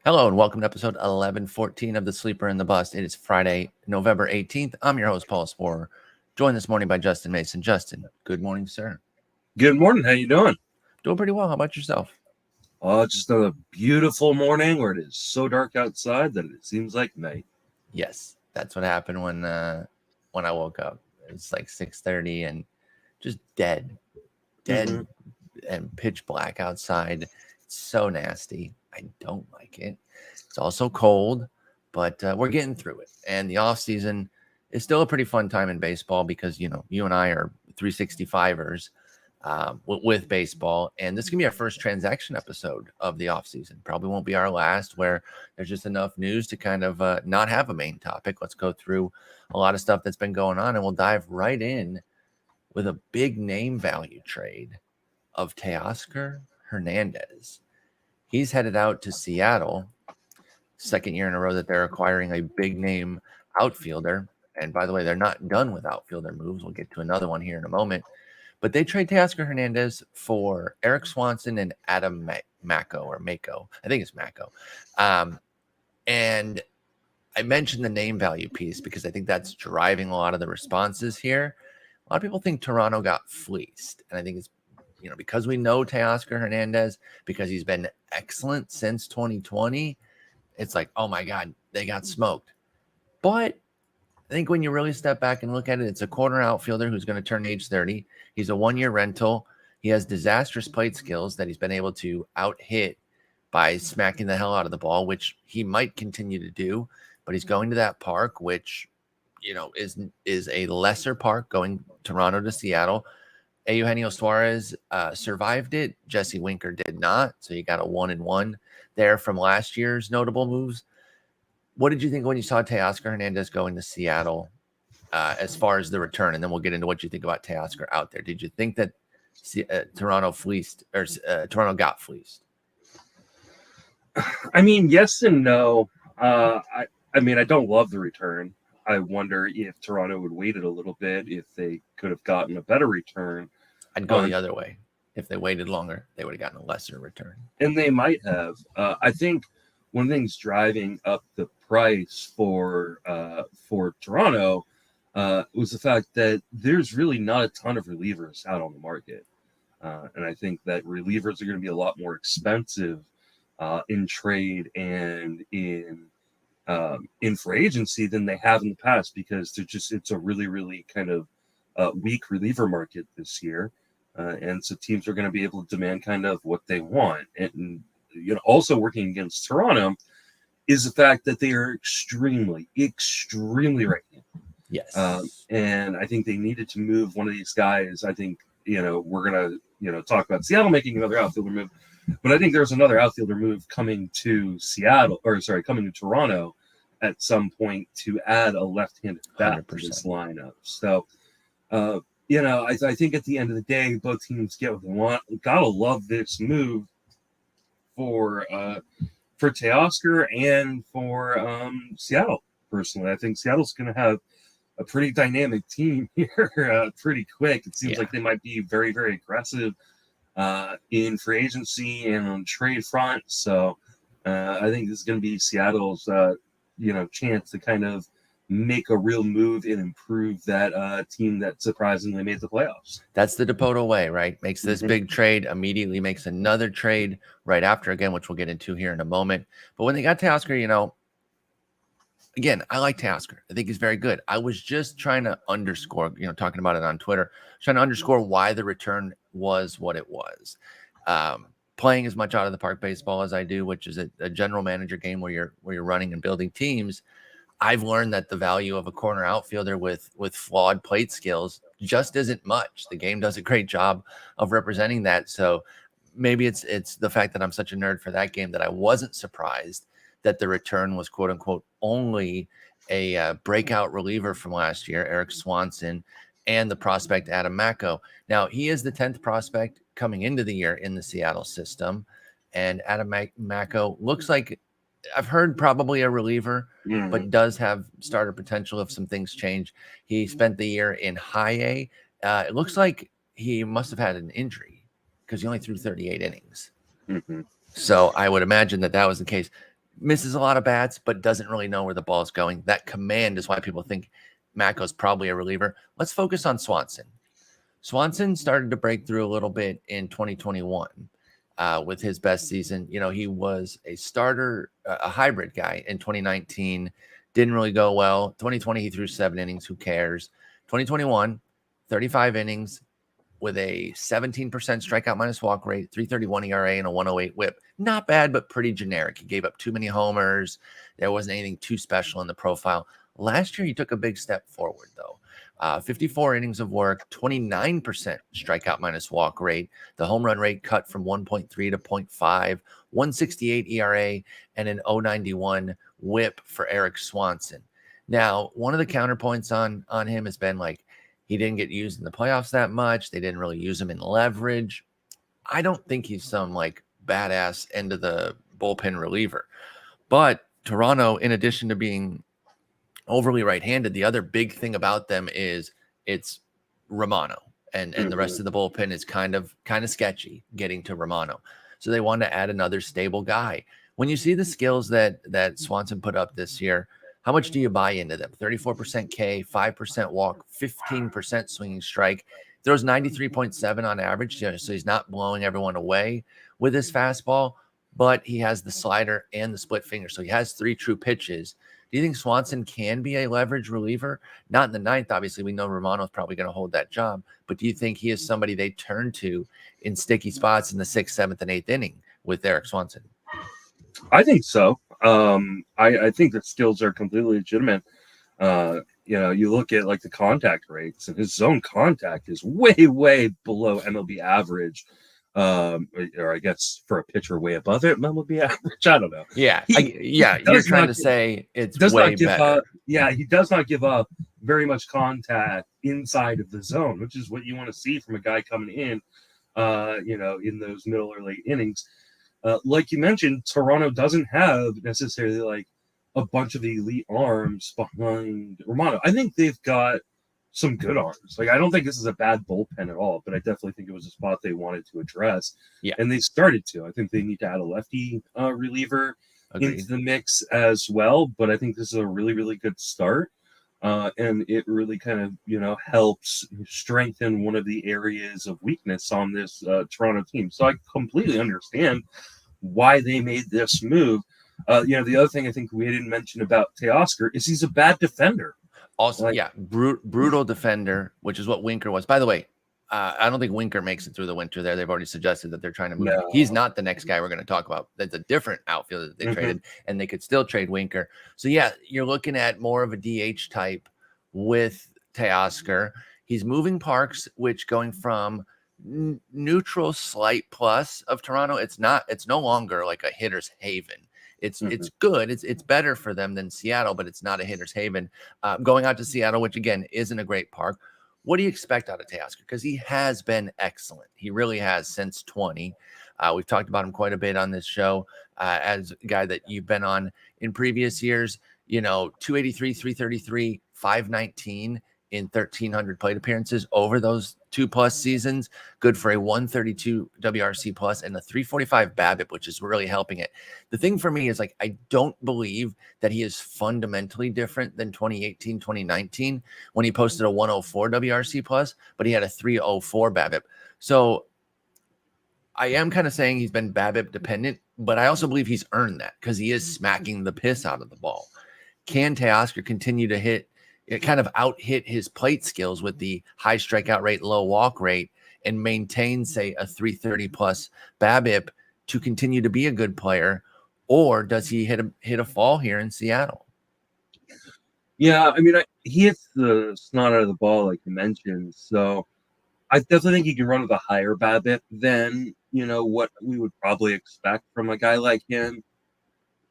Hello and welcome to episode 1114 of The Sleeper and the Bust. It is Friday, November 18th. I'm your host, Paul Sporer, joined this morning by Justin Mason. Justin, good morning, sir. Good morning. How you doing? Doing pretty well. How about yourself? Oh, just another beautiful morning where it is so dark outside that it seems like night. Yes, that's what happened when I woke up. It's like 6:30 and just dead and pitch black outside. It's so nasty. I don't like it. It's also cold, but we're getting through it. And the off season is still a pretty fun time in baseball because, you know, you and I are 365ers with baseball. And this is going to be our first transaction episode of the off season. Probably won't be our last, where there's just enough news to kind of not have a main topic. Let's go through a lot of stuff that's been going on, and we'll dive right in with a big name value trade of Teoscar Hernandez. He's headed out to Seattle, second year in a row that they're acquiring a big name outfielder. And by the way, they're not done with outfielder moves. We'll get to another one here in a moment. But they trade Teoscar Hernandez for Eric Swanson and Adam Mako. I think it's Mako. And I mentioned the name value piece because I think that's driving a lot of the responses here. A lot of people think Toronto got fleeced. And I think it's, you know, because we know Teoscar Hernandez, because he's been excellent since 2020, it's like, oh my God, they got smoked. But I think when you really step back and look at it, it's a corner outfielder who's going to turn age 30. He's a one-year rental. He has disastrous plate skills that he's been able to out-hit by smacking the hell out of the ball, which he might continue to do. But he's going to that park, which, you know, is a lesser park, going Toronto to Seattle. Eugenio Suarez survived it. Jesse Winker did not. So you got a 1-1 there from last year's notable moves. What did you think when you saw Teoscar Hernandez going to Seattle as far as the return? And then we'll get into what you think about Teoscar out there. Did you think that Toronto fleeced or Toronto got fleeced? I mean, yes and no. I mean, I don't love the return. I wonder if Toronto would wait it a little bit, if they could have gotten a better return. I'd go the other way. If they waited longer, they would have gotten a lesser return. And they might have. I think one of the things driving up the price for Toronto was the fact that there's really not a ton of relievers out on the market. And I think that relievers are going to be a lot more expensive in trade and in free agency than they have in the past, because it's a really, really kind of weak reliever market this year. And so teams are going to be able to demand kind of what they want. And, you know, also working against Toronto is the fact that they are extremely, extremely right-handed. Yes. And I think they needed to move one of these guys. I think, you know, we're going to, you know, talk about Seattle making another outfielder move. But I think there's another outfielder move coming to coming to Toronto at some point to add a left-handed bat to this lineup. So, you know, I think at the end of the day, both teams get what they want. Gotta love this move for Teoscar and for Seattle. Personally, I think Seattle's going to have a pretty dynamic team here pretty quick. It seems like they might be very, very aggressive in free agency and on trade front. So I think this is going to be Seattle's chance to kind of make a real move and improve that team that surprisingly made the playoffs. That's the Dipoto way, right? Makes this big trade, immediately makes another trade right after, again, which we'll get into here in a moment. But when they got Teoscar, you know, again, I like Teoscar. I think he's very good. I was just trying to underscore, you know, talking about it on Twitter, trying to underscore why the return was what it was. Playing as much out of the park baseball as I do, which is a general manager game where you're running and building teams, I've learned that the value of a corner outfielder with flawed plate skills just isn't much. The game does a great job of representing that. So maybe it's the fact that I'm such a nerd for that game that I wasn't surprised that the return was, quote unquote, only a breakout reliever from last year, Eric Swanson, and the prospect Adam Mako. Now, he is the 10th prospect coming into the year in the Seattle system. And Adam Mako looks like, I've heard, probably a reliever, but does have starter potential if some things change. He spent the year in high A. It looks like he must have had an injury because he only threw 38 innings. So I would imagine that was the case. misses a lot of bats, but doesn't really know where the ball is going. That command is why people think Macko's probably a reliever. Let's focus on Swanson. Swanson started to break through a little bit in 2021 with his best season. You know, he was a starter, a hybrid guy in 2019. Didn't really go well. 2020, he threw 7 innings. Who cares? 2021, 35 innings with a 17% strikeout minus walk rate, 3.31 ERA, and a 1.08 WHIP. Not bad, but pretty generic. He gave up too many homers. There wasn't anything too special in the profile. Last year, he took a big step forward, though. 54 innings of work, 29% strikeout minus walk rate. The home run rate cut from 1.3 to 0.5, 168 ERA, and an 0.91 WHIP for Eric Swanson. Now, one of the counterpoints on him has been like, he didn't get used in the playoffs that much. They didn't really use him in leverage. I don't think he's some like badass end of the bullpen reliever. But Toronto, in addition to being overly right-handed, the other big thing about them is it's Romano. And the rest of the bullpen is kind of sketchy getting to Romano. So they wanted to add another stable guy. When you see the skills that Swanson put up this year, how much do you buy into them? 34% K, 5% walk, 15% swinging strike. Throws 93.7 on average, so he's not blowing everyone away with his fastball, but he has the slider and the split finger. So he has 3 true pitches. Do you think Swanson can be a leverage reliever? Not in the 9th, obviously. We know Romano's probably going to hold that job. But do you think he is somebody they turn to in sticky spots in the 6th, 7th, and 8th inning with Eric Swanson? I think so. I think the skills are completely legitimate. You know, you look at like the contact rates, and his zone contact is way, way below MLB average. Or I guess for a pitcher way above it, MLB average. I don't know. Yeah, you're trying to say it's way better. He does not give up very much contact inside of the zone, which is what you want to see from a guy coming in, you know, in those middle or late innings. Like you mentioned, Toronto doesn't have necessarily like a bunch of elite arms behind Romano. I think they've got some good arms. Like, I don't think this is a bad bullpen at all, but I definitely think it was a spot they wanted to address. Yeah. And they started to. I think they need to add a lefty reliever into the mix as well. But I think this is a really, really good start. And it really kind of, you know, helps strengthen one of the areas of weakness on this Toronto team. So I completely understand why they made this move. You know, the other thing I think we didn't mention about Teoscar is he's a bad defender. Also, brutal defender, which is what Winker was. By the way, I don't think Winker makes it through the winter there. They've already suggested that they're trying to move. No. He's not the next guy we're going to talk about. That's a different outfielder that they traded, and they could still trade Winker. So, yeah, you're looking at more of a DH type with Teoscar. He's moving parks, which going from neutral slight plus of Toronto, it's no longer like a hitter's haven. It's good. It's better for them than Seattle, but it's not a hitter's haven. Going out to Seattle, which again isn't a great park. What do you expect out of Teoscar? Because he has been excellent. He really has since 20. We've talked about him quite a bit on this show as a guy that you've been on in previous years. You know, 283, 333, 519 in 1,300 plate appearances over those 2+ seasons. Good for a 132 WRC plus and a 345 BABIP, which is really helping it. The thing for me is like, I don't believe that he is fundamentally different than 2018, 2019 when he posted a 104 WRC plus, but he had a 304 BABIP. So I am kind of saying he's been BABIP dependent, but I also believe he's earned that because he is smacking the piss out of the ball. Can Teoscar continue to hit? It kind of out-hit his plate skills with the high strikeout rate, low walk rate, and maintain, say, a 330 plus BABIP to continue to be a good player, or does he hit a fall here in Seattle? Yeah, I mean, he hits the snot out of the ball, like you mentioned. So I definitely think he can run with a higher BABIP than, you know, what we would probably expect from a guy like him.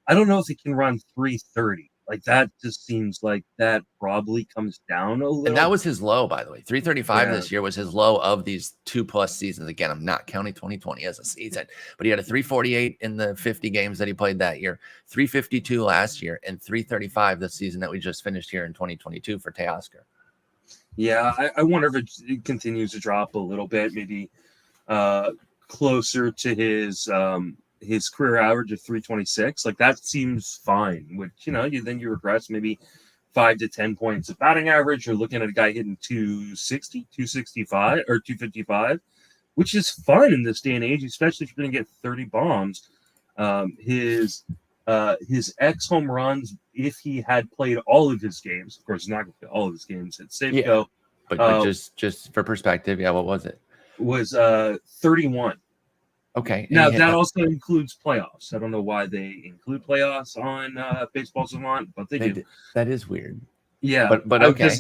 I don't know if he can run 330. Like, that just seems like that probably comes down a little. And that was his low, by the way. 335 this year was his low of these 2+ seasons. Again, I'm not counting 2020 as a season, but he had a 348 in the 50 games that he played that year, 352 last year, and 335 this season that we just finished here in 2022 for Teoscar. Yeah, I wonder if it continues to drop a little bit, maybe closer to his his career average of 326, like that seems fine. Which then you regress maybe 5 to 10 points of batting average. You're looking at a guy hitting 260, 265, or 255, which is fun in this day and age, especially if you're going to get 30 bombs. His X home runs, if he had played all of his games, of course, he's not going to play all of his games at Safeco. But just for perspective, what was it? Was 31. Okay. Now that also includes playoffs. I don't know why they include playoffs on Baseball Savant, but they do. That is weird. Yeah, but okay.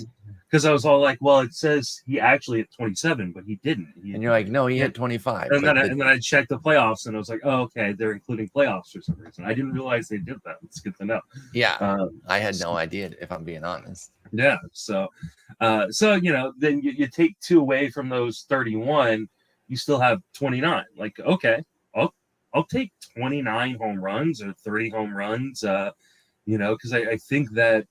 Because I was all like, well, it says he actually hit 27, but he didn't. And you're like, no, he hit 25. And then I checked the playoffs, and I was like, oh, okay, they're including playoffs for some reason. I didn't realize they did that. It's good to know. Yeah, I had no idea, if I'm being honest. Yeah, so then you take 2 away from those 31, you still have 29. Like, okay, I'll take 29 home runs or 30 home runs. Because I think that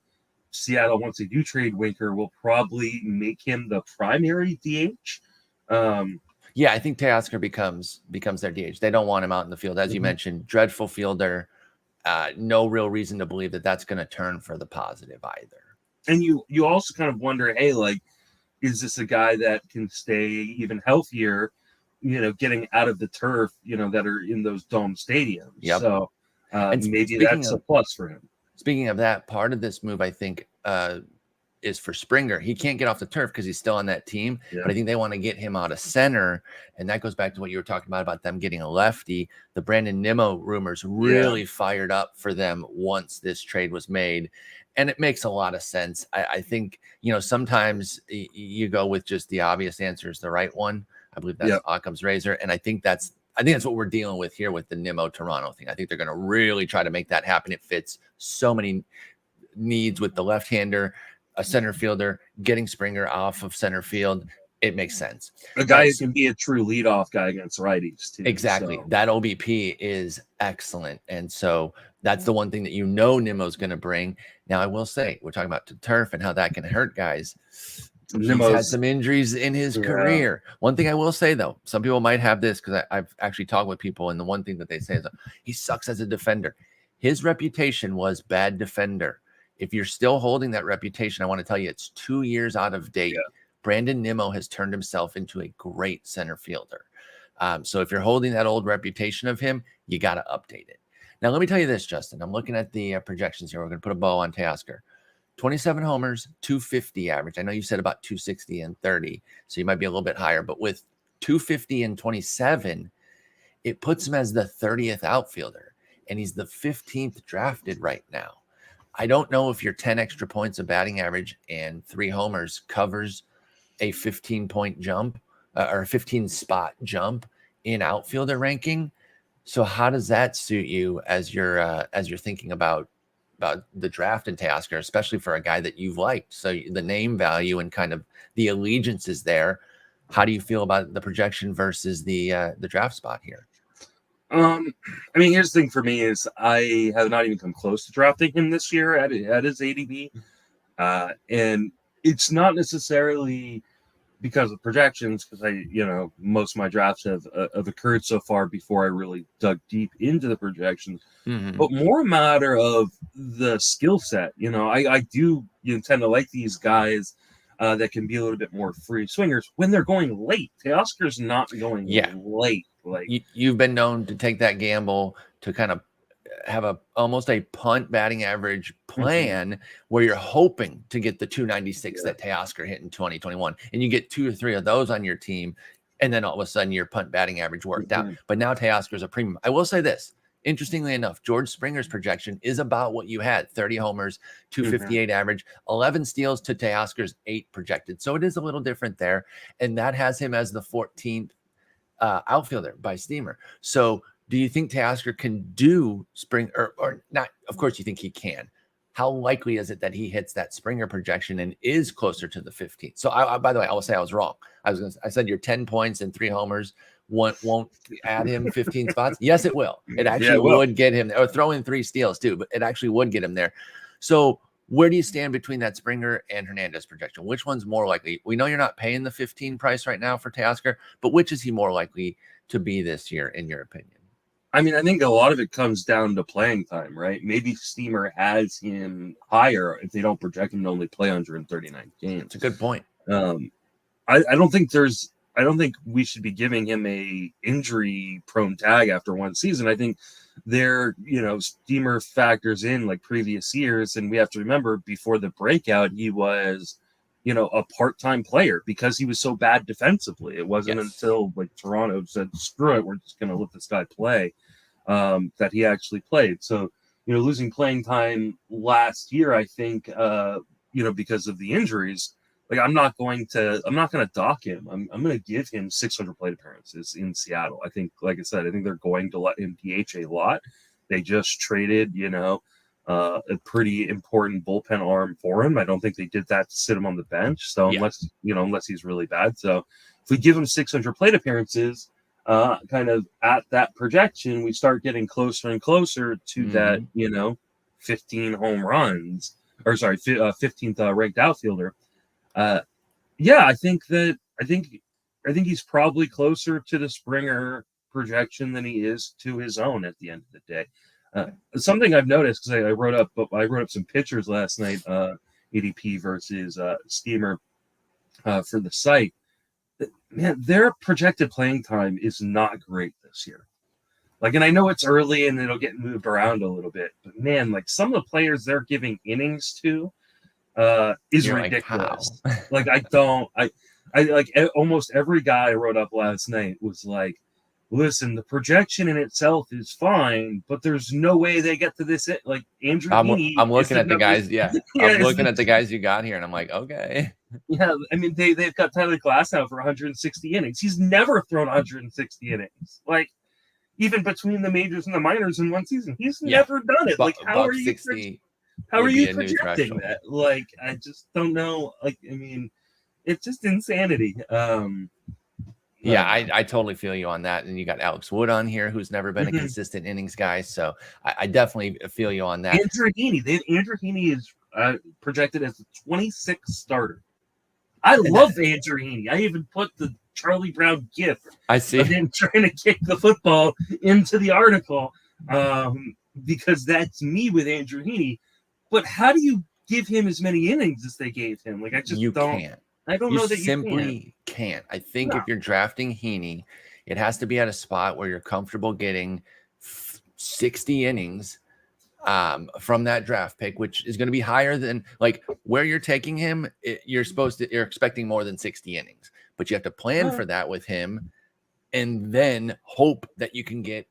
Seattle, once they do trade Winker, will probably make him the primary DH. I think Teoscar becomes their DH. They don't want him out in the field, as you mentioned. Dreadful fielder. No real reason to believe that that's going to turn for the positive either. And you also kind of wonder, hey, like, is this a guy that can stay even healthier? Getting out of the turf, that are in those dome stadiums. Yep. So maybe that's a plus for him. Speaking of that, part of this move, I think, is for Springer. He can't get off the turf because he's still on that team, but I think they want to get him out of center, and that goes back to what you were talking about them getting a lefty. The Brandon Nimmo rumors really fired up for them once this trade was made, and it makes a lot of sense. I think, sometimes you go with just the obvious answer is the right one. I believe that's Occam's razor, and I think that's what we're dealing with here with the Nimmo Toronto thing. I think they're going to really try to make that happen. It fits so many needs with the left-hander, a center fielder, getting Springer off of center field. It makes sense. A guy who can be a true leadoff guy against righties too. Exactly. So that OBP is excellent, and so that's the one thing that Nimmo's going to bring. Now, I will say, we're talking about the turf and how that can hurt guys. He's had some injuries in his career. One thing I will say, though, some people might have this because I've actually talked with people, and the one thing that they say is he sucks as a defender. His reputation was bad defender. If you're still holding that reputation, I want to tell you it's 2 years out of date. Yeah. Brandon Nimmo has turned himself into a great center fielder. So if you're holding that old reputation of him, you got to update it. Now, let me tell you this, Justin. I'm looking at the projections here. We're going to put a bow on Teoscar. 27 homers, 250 average. I know you said about 260 and 30, so you might be a little bit higher, but with 250 and 27, it puts him as the 30th outfielder, and he's the 15th drafted right now. I don't know if your 10 extra points of batting average and 3 homers covers a 15-point jump or a 15-spot jump in outfielder ranking. So how does that suit you as you're thinking about the draft in Teoscar, especially for a guy that you've liked? So the name value and kind of the allegiance is there. How do you feel about the projection versus the draft spot here? Here's the thing for me is I have not even come close to drafting him this year at his ADP. And it's not necessarily because of projections, because most of my drafts have occurred so far before I really dug deep into the projections, but more a matter of the skill set. I do tend to like these guys that can be a little bit more free swingers when they're going late. Teoscar's not going late. Like you've been known to take that gamble to kind of have almost a punt batting average plan where you're hoping to get the 296 that Teoscar hit in 2021, and you get 2 or 3 of those on your team, and then all of a sudden your punt batting average worked out. But now Teoscar's a premium. I will say this, interestingly enough, George Springer's projection is about what you had: 30 homers, 258 average, 11 steals to Teoscar's 8 projected. So it is a little different there, and that has him as the 14th outfielder by Steamer. So do you think Teoscar can do Springer or not? Of course you think he can. How likely is it that he hits that Springer projection and is closer to the 15th? So I by the way, I will say I was wrong. I said your 10 points and 3 homers won't add him 15 spots. Yes, it will. It actually would get him there, or throw in 3 steals too, but it actually would get him there. So where do you stand between that Springer and Hernandez projection? Which one's more likely? We know you're not paying the 15 price right now for Teoscar, but which is he more likely to be this year, in your opinion? I mean, I think a lot of it comes down to playing time, right? Maybe Steamer has him higher if they don't project him to only play 139 games. It's a good point. I don't think we should be giving him a injury prone tag after one season. I think Steamer factors in like previous years, and we have to remember before the breakout, he was, a part-time player because he was so bad defensively. It wasn't until like Toronto said, screw it, we're just going to let this guy play, that he actually played. So, losing playing time last year, I think, because of the injuries, like I'm not going to dock him. I'm going to give him 600 plate appearances in Seattle. I think, like I said, I think they're going to let him DH a lot. They just traded, a pretty important bullpen arm for him. I don't think they did that to sit him on the bench. So unless he's really bad. So if we give him 600 plate appearances, kind of at that projection, we start getting closer and closer to that, 15 home runs, 15th ranked outfielder. I think he's probably closer to the Springer projection than he is to his own at the end of the day. Something I've noticed, because I wrote up some pictures last night, ADP versus Steamer for the site. Man, their projected playing time is not great this year. Like, and I know it's early and it'll get moved around a little bit, but man, like some of the players they're giving innings to is You're ridiculous. Like, I like almost every guy I wrote up last night was like, listen, the projection in itself is fine, but there's no way they get to this. Like Andrew Heaney, I'm looking at the guys. Yeah, I'm looking at the guys you got here, and I'm like, okay. Yeah, I mean they've got Tyler Glass now for 160 innings. He's never thrown 160 innings. Like even between the majors and the minors in one season, he's never done it. Like how are you? How are you projecting that? Like I just don't know. Like I mean, it's just insanity. I totally feel you on that. And you got Alex Wood on here, who's never been a consistent innings guy. So I definitely feel you on that. Andrew Heaney is projected as the 26th starter. I love Andrew Heaney. I even put the Charlie Brown gif of him trying to kick the football into the article because that's me with Andrew Heaney. But how do you give him as many innings as they gave him? Like I just can't. I don't know that you simply can't. I think if you're drafting Heaney, it has to be at a spot where you're comfortable getting 60 innings from that draft pick, which is going to be higher than like where you're taking him. You're expecting more than 60 innings, but you have to plan for that with him and then hope that you can get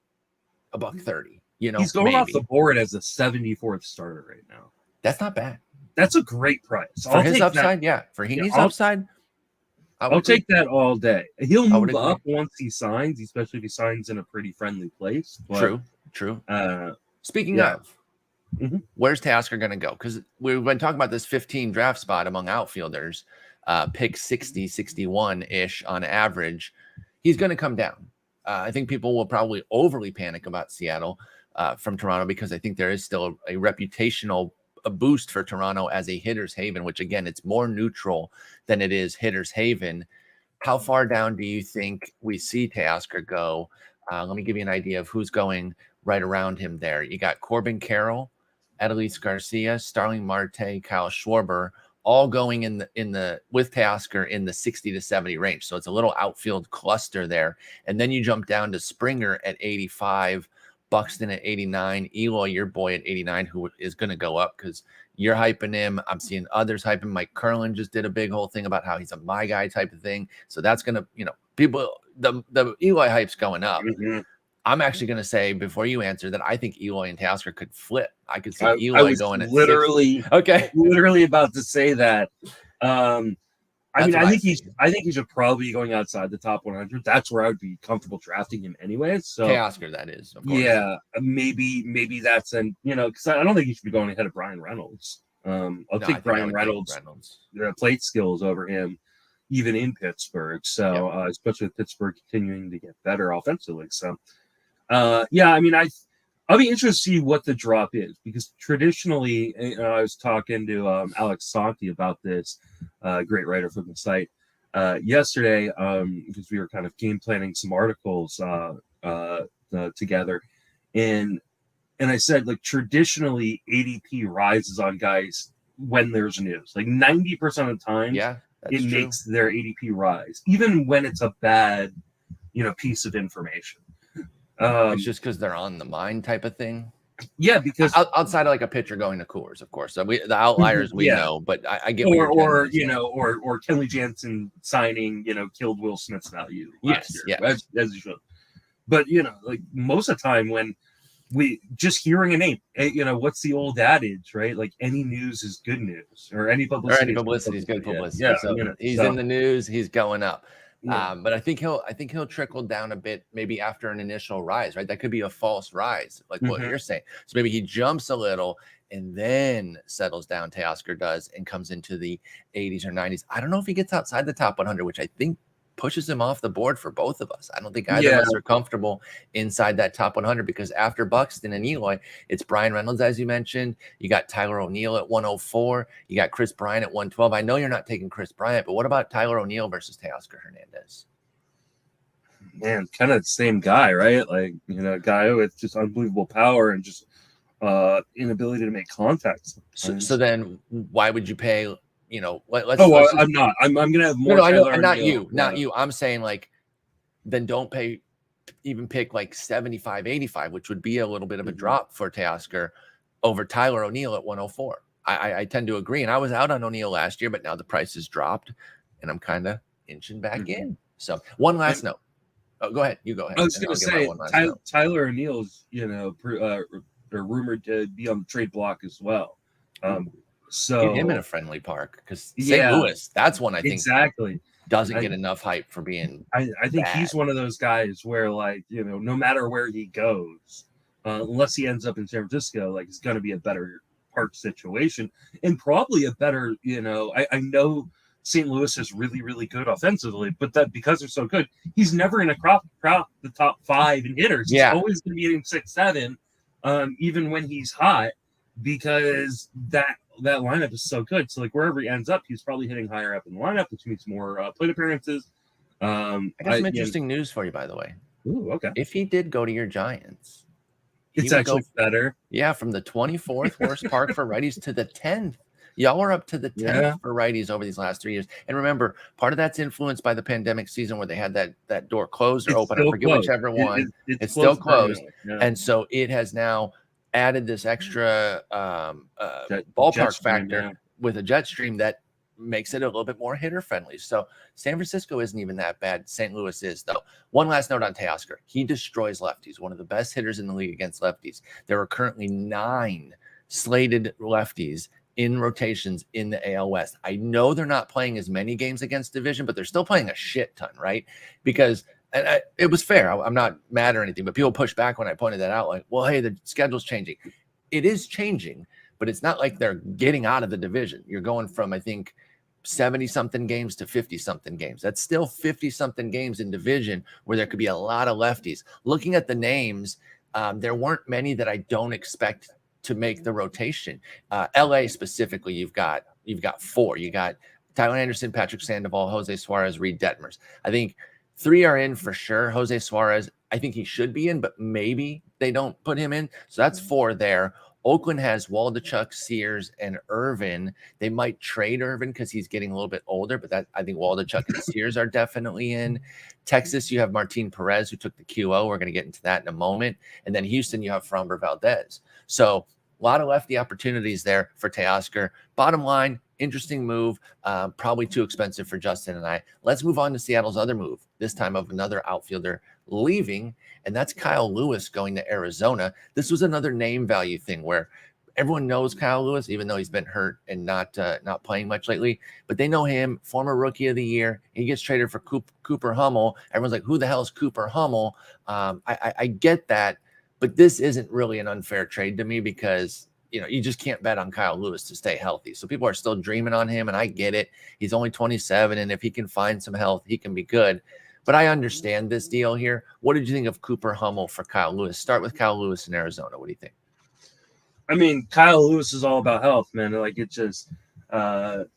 $130. He's going off the board as a 74th starter right now. That's not bad. That's a great price. For his upside, For Heaney's upside, I'll take that all day. He'll move up once he signs, especially if he signs in a pretty friendly place. But, True. Speaking of, where's Teoscar going to go? Because we've been talking about this 15 draft spot among outfielders, pick 60, 61-ish on average. He's going to come down. I think people will probably overly panic about Seattle from Toronto because I think there is still a reputational boost for Toronto as a hitter's haven, which again, it's more neutral than it is hitter's haven. How far down do you think we see Teoscar go? Let me give you an idea of who's going right around him there. You got Corbin Carroll, Adolis Garcia, Starling Marte, Kyle Schwarber, all going in the with Teoscar in the 60 to 70 range. So it's a little outfield cluster there. And then you jump down to Springer at 85, Buxton at 89, Eloy, your boy, at 89, who is going to go up because you're hyping him. I'm seeing others hyping. Mike Curlin just did a big whole thing about how he's a my guy type of thing. So that's going to, people, the Eloy hype's going up. I'm actually going to say before you answer that I think Eloy and Teoscar could flip. I could see Eloy going at literally 60. Literally about to say that. I think he should probably be going outside the top 100. That's where I would be comfortable drafting him anyways. So Teoscar, that is, of course. Yeah, maybe that's because I don't think he should be going ahead of Brian Reynolds. I'll take Brian Reynolds' plate skills over him, even in Pittsburgh. So especially with Pittsburgh continuing to get better offensively. So I'll be interested to see what the drop is because traditionally, I was talking to Alex Santi about this, great writer from the site, yesterday because we were kind of game planning some articles together. And I said, like, traditionally ADP rises on guys when there's news. Like 90% of the time, Yeah, that's it true. makes their ADP rise, even when it's a bad, piece of information. It's just because they're on the mind type of thing. Yeah, because outside of like a pitcher going to Coors, of course. So the outliers we know, but I get what you're or saying. or Kenley Jansen signing, killed Will Smith's value last year, as you should. But like most of the time when we just hearing a name, what's the old adage, right? Like any news is good news, or any publicity is good publicity. Yeah, so he's in the news, he's going up. Yeah. But I think he'll trickle down a bit, maybe after an initial rise, right? That could be a false rise, like what you're saying. So maybe he jumps a little and then settles down. Teoscar does and comes into the 80s or 90s. I don't know if he gets outside the top 100, which I think pushes him off the board for both of us. I don't think either of us are comfortable inside that top 100 because after Buxton and Eloy, it's Brian Reynolds, as you mentioned. You got Tyler O'Neill at 104. You got Chris Bryant at 112. I know you're not taking Chris Bryant, but what about Tyler O'Neill versus Teoscar Hernandez? Man, kind of the same guy, right? Like, a guy with just unbelievable power and just inability to make contact. So then why would you pay? Let's. I'm not. I'm gonna have more. No, I know, not you. I'm saying like, then don't pay. Even pick like 75, 85, which would be a little bit of a drop for Teoscar over Tyler O'Neill at 104. I tend to agree, and I was out on O'Neill last year, but now the price has dropped, and I'm kind of inching back in. So one last note. Oh, go ahead. You go ahead. I was going to say Tyler O'Neill's, rumored to be on the trade block as well. So get him in a friendly park because St. Louis, that's one I think exactly doesn't get enough hype for being. I think he's one of those guys where, like, no matter where he goes, unless he ends up in San Francisco, like, it's going to be a better park situation and probably a better, I know St. Louis is really, really good offensively, but that because they're so good, he's never in a crowd the top 5 in hitters. He's always going to be hitting 6, 7, even when he's hot, because that lineup is so good. So like wherever he ends up, he's probably hitting higher up in the lineup, which means more plate appearances. I got some interesting news for you, by the way. Ooh, okay. If he did go to your Giants, it's actually better. Yeah, from the 24th worst park for righties to the 10th. Y'all are up to the 10th for righties over these last 3 years. And remember, part of that's influenced by the pandemic season where they had that door closed or open. I forget whichever one. It's still closed. Yeah. And so it has now added this extra ballpark factor with a jet stream that makes it a little bit more hitter friendly. So San Francisco isn't even that bad. St. Louis is, though. One last note on Teoscar. He destroys lefties, one of the best hitters in the league against lefties. There are currently 9 slated lefties in rotations in the AL West. I know they're not playing as many games against division, but they're still playing a shit ton, right? Because it was fair. I'm not mad or anything, but people push back when I pointed that out. Like, well, hey, the schedule's changing. It is changing, but it's not like they're getting out of the division. You're going from, I think, 70-something games to 50-something games. That's still 50-something games in division where there could be a lot of lefties. Looking at the names, there weren't many that I don't expect to make the rotation. LA specifically, you've got 4. You got Tyler Anderson, Patrick Sandoval, Jose Suarez, Reed Detmers. I think 3 are in for sure. Jose Suarez, I think he should be in, but maybe they don't put him in. So that's 4 there. Oakland has Waldichuk, Sears, and Irvin. They might trade Irvin because he's getting a little bit older, but I think Waldichuk and Sears are definitely in. Texas, you have Martin Perez, who took the QO. We're going to get into that in a moment. And then Houston, you have Framber Valdez. So a lot of lefty opportunities there for Teoscar. Bottom line, interesting move, probably too expensive for Justin and I. Let's move on to Seattle's other move, this time of another outfielder leaving, and that's Kyle Lewis going to Arizona. This was another name value thing where everyone knows Kyle Lewis, even though he's been hurt and not playing much lately, but they know him, former Rookie of the Year. He gets traded for Cooper Hummel. Everyone's like, who the hell is Cooper Hummel? I get that, but this isn't really an unfair trade to me because you just can't bet on Kyle Lewis to stay healthy. So people are still dreaming on him, and I get it. He's only 27, and if he can find some health, he can be good. But I understand this deal here. What did you think of Cooper Hummel for Kyle Lewis? Start with Kyle Lewis in Arizona. What do you think? I mean, Kyle Lewis is all about health, man. Like, it's just, good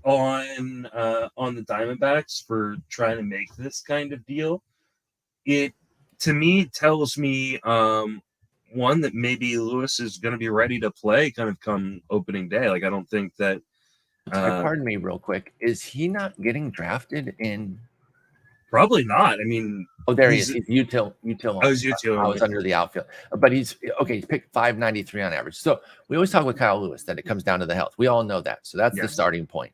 on the Diamondbacks for trying to make this kind of deal. It to me tells me one that maybe Lewis is going to be ready to play kind of come opening day. Like I don't think that. Sorry, pardon me, real quick. Is he not getting drafted in? Probably not. I mean, oh, there he is. He's util. I was util. I was under the outfield, but he's okay. He's picked 593 on average. So we always talk with Kyle Lewis that it comes down to the health. We all know that. So that's the starting point.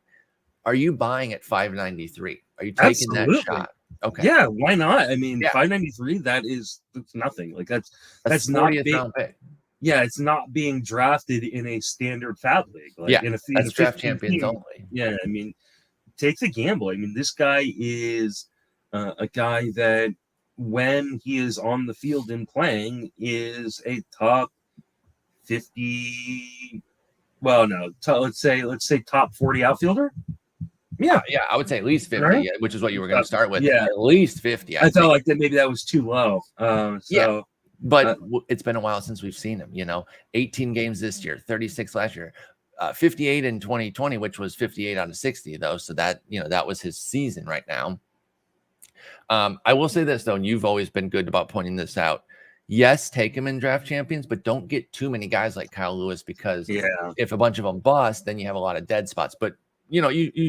Are you buying at 593? Are you taking that shot? Okay. Yeah, why not? I mean, 593. That's nothing. Like that's not round pick. Yeah, it's not being drafted in a standard fab league. Like in a that's draft champions only. Yeah, I mean, take the gamble. I mean, this guy is a guy that, when he is on the field and playing, is a top 50. Well, no, let's say top 40 outfielder. Yeah, I would say at least 50, right? Which is what you were going to start with. Yeah, at least 50. I felt like that maybe that was too low. But it's been a while since we've seen him. 18 games this year, 36 last year, 58 in 2020, which was 58 out of 60 though. So that that was his season right now. I will say this though, and you've always been good about pointing this out. Yes, take him in draft champions, but don't get too many guys like Kyle Lewis, because if a bunch of them bust, then you have a lot of dead spots. But you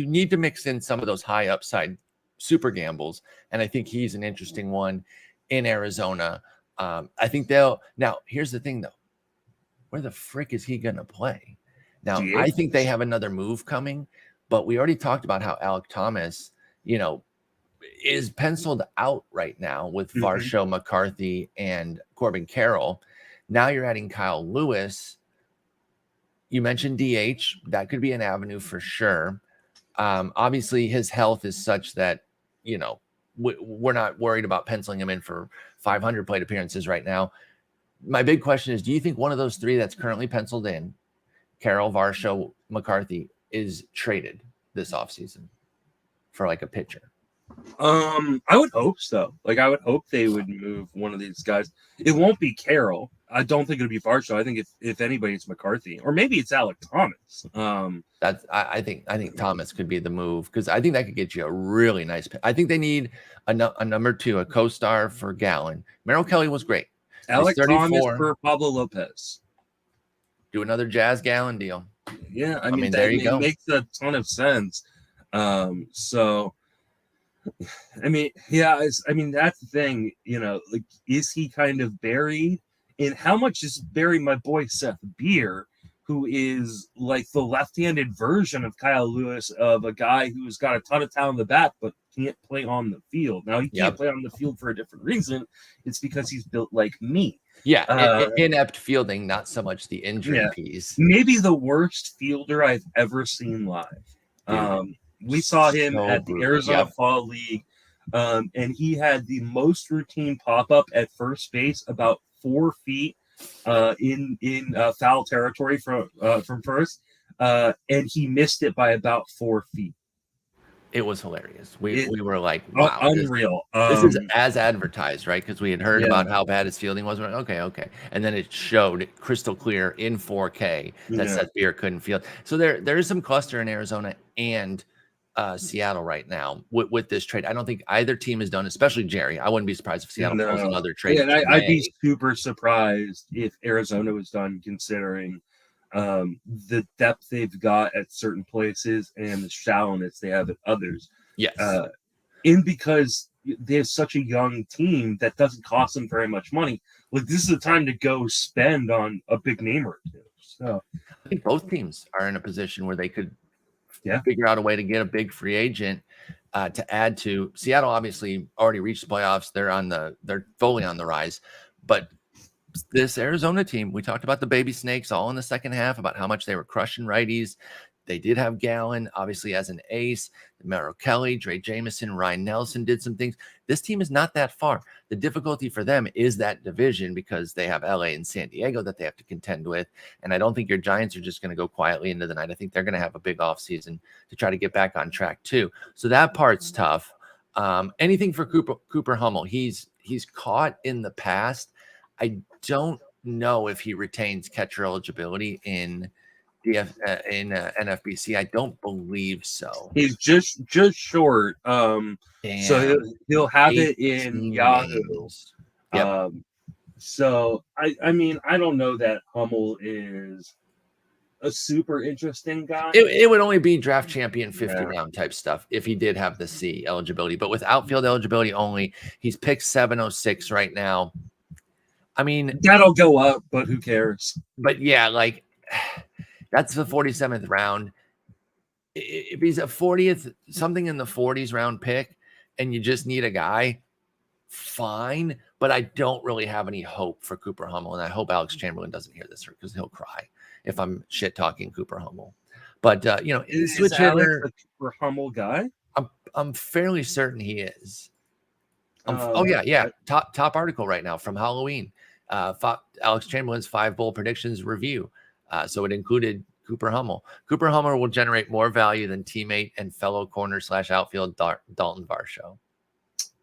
need to mix in some of those high upside super gambles, and I think he's an interesting one in Arizona. I think now here's the thing though, where the frick is he gonna play? Now I think they have another move coming, but we already talked about how Alek Thomas, is penciled out right now with Varsho, McCarthy, and Corbin Carroll. Now you're adding Kyle Lewis. You mentioned DH. That could be an avenue for sure. Obviously, his health is such that, we're not worried about penciling him in for 500 plate appearances right now. My big question is, do you think one of those three that's currently penciled in, Carroll, Varsho, McCarthy, is traded this offseason for like a pitcher? I would hope so. Like, I would hope they would move one of these guys. It won't be Carroll. I don't think it'll be Varsho. I think if anybody, it's McCarthy, or maybe it's Alek Thomas. I think Thomas could be the move, because I think that could get you a really nice. I think they need a number two, a co-star for Gallen. Merrill Kelly was great. Alek Thomas for Pablo Lopez. Do another Jazz Gallen deal. Yeah, I mean there you go. Makes a ton of sense. So. I mean, that's the thing, like, is he kind of buried? And how much is buried my boy Seth Beer, who is like the left-handed version of Kyle Lewis, of a guy who's got a ton of talent in the bat, but can't play on the field. Now, he can't play on the field for a different reason. It's because he's built like me. Yeah, inept fielding, not so much the injury piece. Maybe the worst fielder I've ever seen live. We saw him at the Arizona Fall League, and he had the most routine pop-up at first base, about 4 feet in foul territory from first, and he missed it by about 4 feet. It was hilarious. We were like, wow, unreal. This is as advertised, right? Because we had heard about how bad his fielding was. We're like, okay. And then it showed crystal clear in 4K that Seth Beer couldn't field. So there is some cluster in Arizona and Seattle right now with this trade. I don't think either team is done, especially Jerry. I wouldn't be surprised if Seattle pulls another trade. Yeah, and I'd be super surprised if Arizona was done, considering the depth they've got at certain places and the shallowness they have at others. Yes. And because they have such a young team that doesn't cost them very much money, like, this is the time to go spend on a big name or two. So I think both teams are in a position where they could figure out a way to get a big free agent to add to. Seattle obviously already reached the playoffs. They're fully on the rise. But this Arizona team, we talked about the baby snakes all in the second half, about how much they were crushing righties. They did have Gallen, obviously, as an ace. Merrill Kelly, Dre Jameson, Ryan Nelson did some things. This team is not that far. The difficulty for them is that division, because they have LA and San Diego that they have to contend with. And I don't think your Giants are just going to go quietly into the night. I think they're going to have a big offseason to try to get back on track too. So that part's tough. Anything for Cooper Hummel. He's caught in the past. I don't know if he retains catcher eligibility in NFBC. I don't believe so. He's just short. So he'll have it in Yahoo. Yep. So I mean, I don't know that Hummel is a super interesting guy. It would only be draft champion 50 Yeah. round type stuff if he did have the C eligibility, but with outfield eligibility only, he's picked 706 right now. I mean, That'll go up, but who cares? but yeah, like that's the 47th round. If he's a 40th, something in the 40s round pick, and you just need a guy, fine. But I don't really have any hope for Cooper Hummel, and I hope Alex Chamberlain doesn't hear this because he'll cry if I'm shit talking Cooper Hummel. But switch hitter, a Cooper Hummel guy. I'm fairly certain he is. Yeah. Top article right now from Halloween. Alex Chamberlain's 5 bowl predictions review. So it included Cooper Hummel. Cooper Hummel will generate more value than teammate and fellow corner / outfield Dalton Varsho.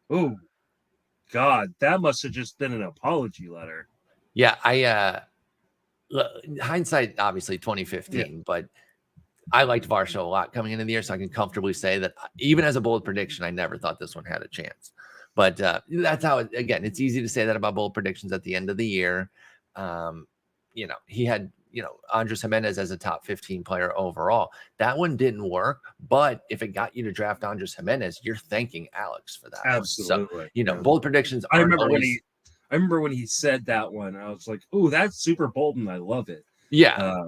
Oh, God, that must have just been an apology letter. Yeah, hindsight, obviously 2015, but I liked Varsho a lot coming into the year, so I can comfortably say that even as a bold prediction, I never thought this one had a chance. But that's how, again, it's easy to say that about bold predictions at the end of the year. He had, Andres Hernandez as a top 15 player overall. That one didn't work, but if it got you to draft Andres Hernandez, you're thanking Alex for that. Absolutely. So, bold predictions. I remember when he said that one, I was like, "Oh, that's super bold, and I love it." Yeah.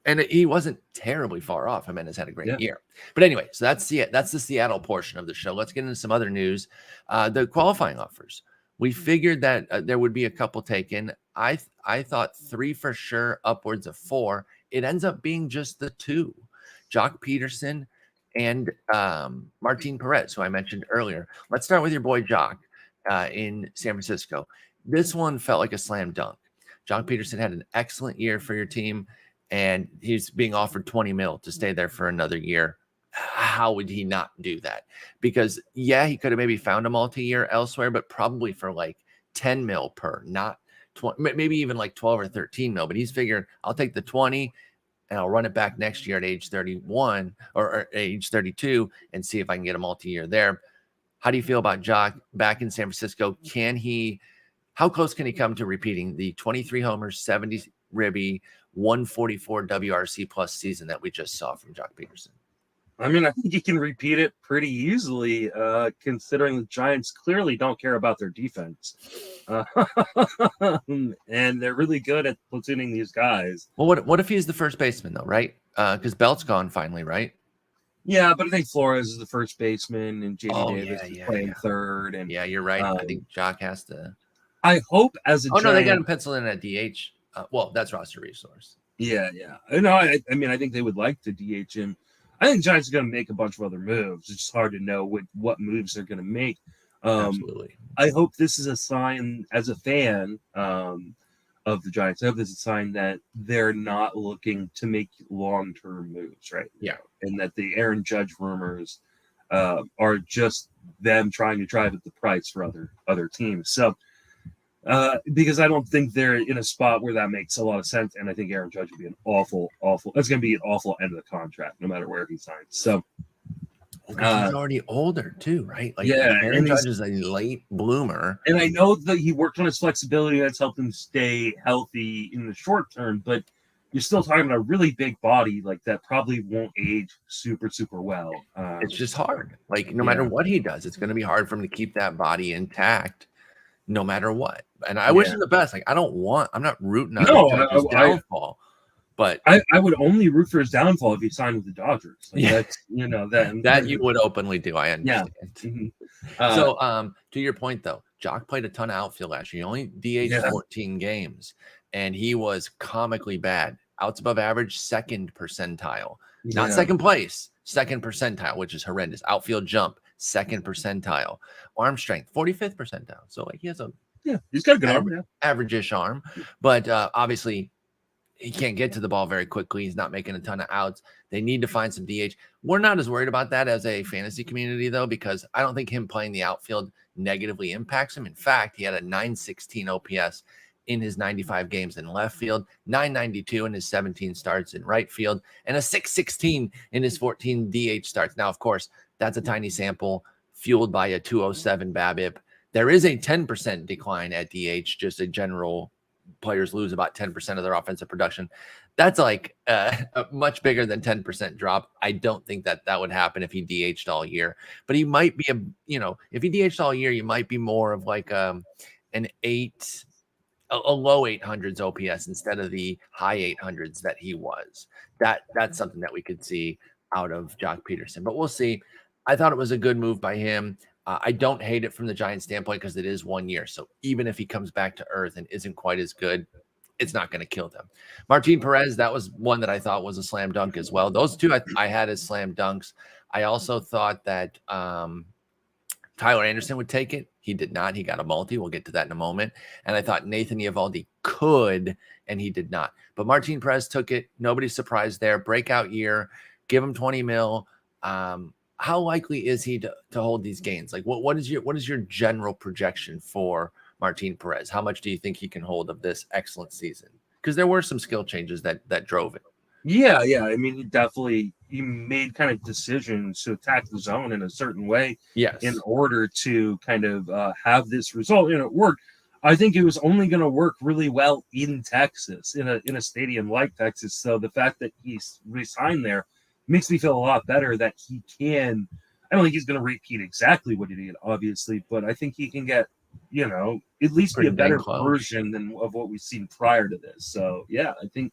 And he wasn't terribly far off. Jimenez had a great year. But anyway, so that's the Seattle portion of the show. Let's get into some other news. The qualifying offers. We figured that there would be a couple taken. I thought 3 for sure, upwards of 4. It ends up being just the 2. Joc Pederson and Martín Pérez, who I mentioned earlier. Let's start with your boy Joc in San Francisco. This one felt like a slam dunk. Joc Pederson had an excellent year for your team, and he's being offered 20 mil to stay there for another year. How would he not do that? Because he could have maybe found a multi-year elsewhere, but probably for like 10 mil per, not 20, maybe even like 12 or 13 mil. But he's figured, I'll take the 20 and I'll run it back next year at age 31 or age 32 and see if I can get a multi-year there. How do you feel about Joc back in San Francisco? How close can he come to repeating the 23 homers, 70 ribby, 144 WRC plus season that we just saw from Joc Pederson? I mean, I think he can repeat it pretty easily, considering the Giants clearly don't care about their defense. And they're really good at platooning these guys. Well, what if he's the first baseman, though, right? Because Belt's gone finally, right? Yeah, but I think Flores is the first baseman, and JD Davis is playing third. And you're right. I think Joc has to. I hope as a Giant... no, they got him penciled in at DH. That's roster resource. Yeah. No, I mean, I think they would like to DH him. I think Giants are going to make a bunch of other moves. It's just hard to know what moves they're going to make. Absolutely. I hope this is a sign, as a fan of the Giants, I hope this is a sign that they're not looking to make long-term moves, right? Yeah. And that the Aaron Judge rumors are just them trying to drive up the price for other teams. So, because I don't think they're in a spot where that makes a lot of sense, and I think Aaron Judge would be an awful. That's going to be an awful end of the contract, no matter where he signs. So, he's already older too, right? Like, Aaron Judge is a late bloomer, and I know that he worked on his flexibility. That's helped him stay healthy in the short term, but you're still talking about a really big body like that. Probably won't age super well. It's just hard. Like, no matter what he does, it's going to be hard for him to keep that body intact, no matter what. And I wish him the best. Like, I'm not rooting on his downfall, but I would only root for his downfall if he signed with the Dodgers. Like, that's that you would openly do. I understand. Yeah. So, to your point though, Joc played a ton of outfield last year. He only DH'd 14 games, and he was comically bad. Outs above average, second percentile, not second place, second percentile, which is horrendous. Outfield jump, second percentile. Arm strength, 45th percentile. So like he has he's got a good arm, average-ish arm, but obviously he can't get to the ball very quickly. He's not making a ton of outs. They need to find some DH. We're not as worried about that as a fantasy community though, because I don't think him playing the outfield negatively impacts him. In fact, he had a 916 OPS in his 95 games in left field, 992 in his 17 starts in right field, and a 616 in his 14 DH starts. Now, of course, that's a tiny sample fueled by a 207 BABIP There is a 10% decline at DH, just a general players lose about 10% of their offensive production. That's like a much bigger than 10% drop. I don't think that would happen if he DH'd all year, but he might be if he DH'd all year, you might be more of like a low 800s OPS instead of the high 800s that he was. That's something that we could see out of Joc Pederson, but we'll see. I thought it was a good move by him. I don't hate it from the Giants standpoint because it is 1 year. So even if he comes back to earth and isn't quite as good, it's not going to kill them. Martín Pérez, that was one that I thought was a slam dunk as well. Those two I had as slam dunks. I also thought that Tyler Anderson would take it. He did not. He got a multi. We'll get to that in a moment. And I thought Nathan Eovaldi could, and he did not. But Martín Pérez took it. Nobody's surprised there. Breakout year. Give him 20 mil. How likely is he to hold these gains? Like what is your general projection for Martín Pérez? How much do you think he can hold of this excellent season? Because there were some skill changes that drove it. Yeah. I mean, he made kind of decisions to attack the zone in a certain way, yes, in order to kind of have this result, and it worked. I think it was only going to work really well in Texas, in a stadium like Texas. So the fact that he's resigned there makes me feel a lot better that he can. I don't think he's going to repeat exactly what he did, obviously, but I think he can get, at least be a better version of what we've seen prior to this. So yeah, I think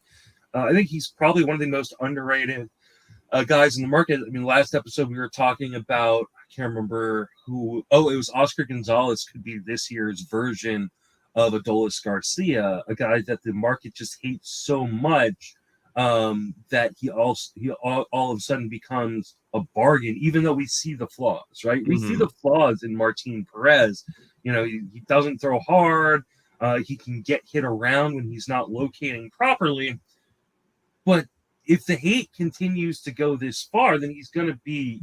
he's probably one of the most underrated guys in the market. I mean, last episode we were talking about, I can't remember who. Oh, it was Oscar Gonzalez could be this year's version of Adolis Garcia, a guy that the market just hates so much. That he all of a sudden becomes a bargain, even though we see the flaws, right? We see the flaws in Martín Pérez. He doesn't throw hard. He can get hit around when he's not locating properly. But if the hate continues to go this far, then he's going to be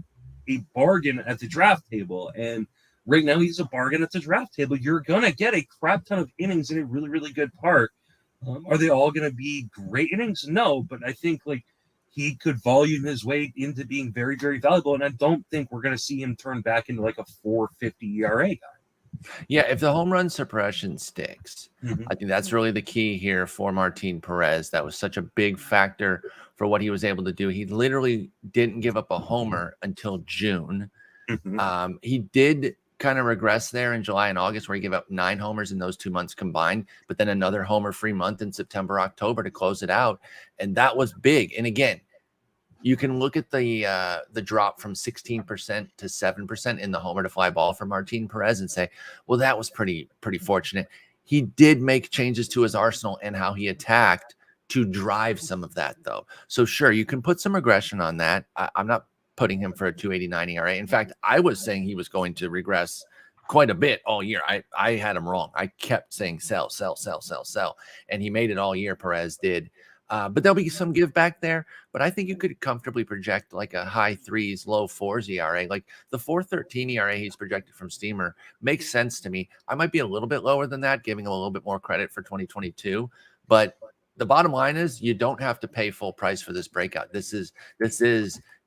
a bargain at the draft table. And right now he's a bargain at the draft table. You're going to get a crap ton of innings in a really, really good park. Are they all going to be great innings? No, but I think he could volume his way into being very, very valuable, and I don't think we're going to see him turn back into like a 4.50 ERA guy. Yeah, if the home run suppression sticks, I think that's really the key here for Martín Pérez. That was such a big factor for what he was able to do. He literally didn't give up a homer until June. He did kind of regress there in July and August, where he gave up 9 homers in those 2 months combined, but then another homer-free month in September, October to close it out, and that was big. And again, you can look at the drop from 16% to 7% in the homer to fly ball for Martín Pérez and say, well, that was pretty fortunate. He did make changes to his arsenal and how he attacked to drive some of that, though. So sure, you can put some regression on that. I'm not putting him for a 2.89 ERA. In fact, I was saying he was going to regress quite a bit all year. I had him wrong. I kept saying sell, and he made it all year. Perez did. But there'll be some give back there. But I think you could comfortably project like a high 3s, low 4s ERA. Like the 4.13 ERA he's projected from Steamer makes sense to me. I might be a little bit lower than that, giving him a little bit more credit for 2022. But the bottom line is you don't have to pay full price for this breakout. This is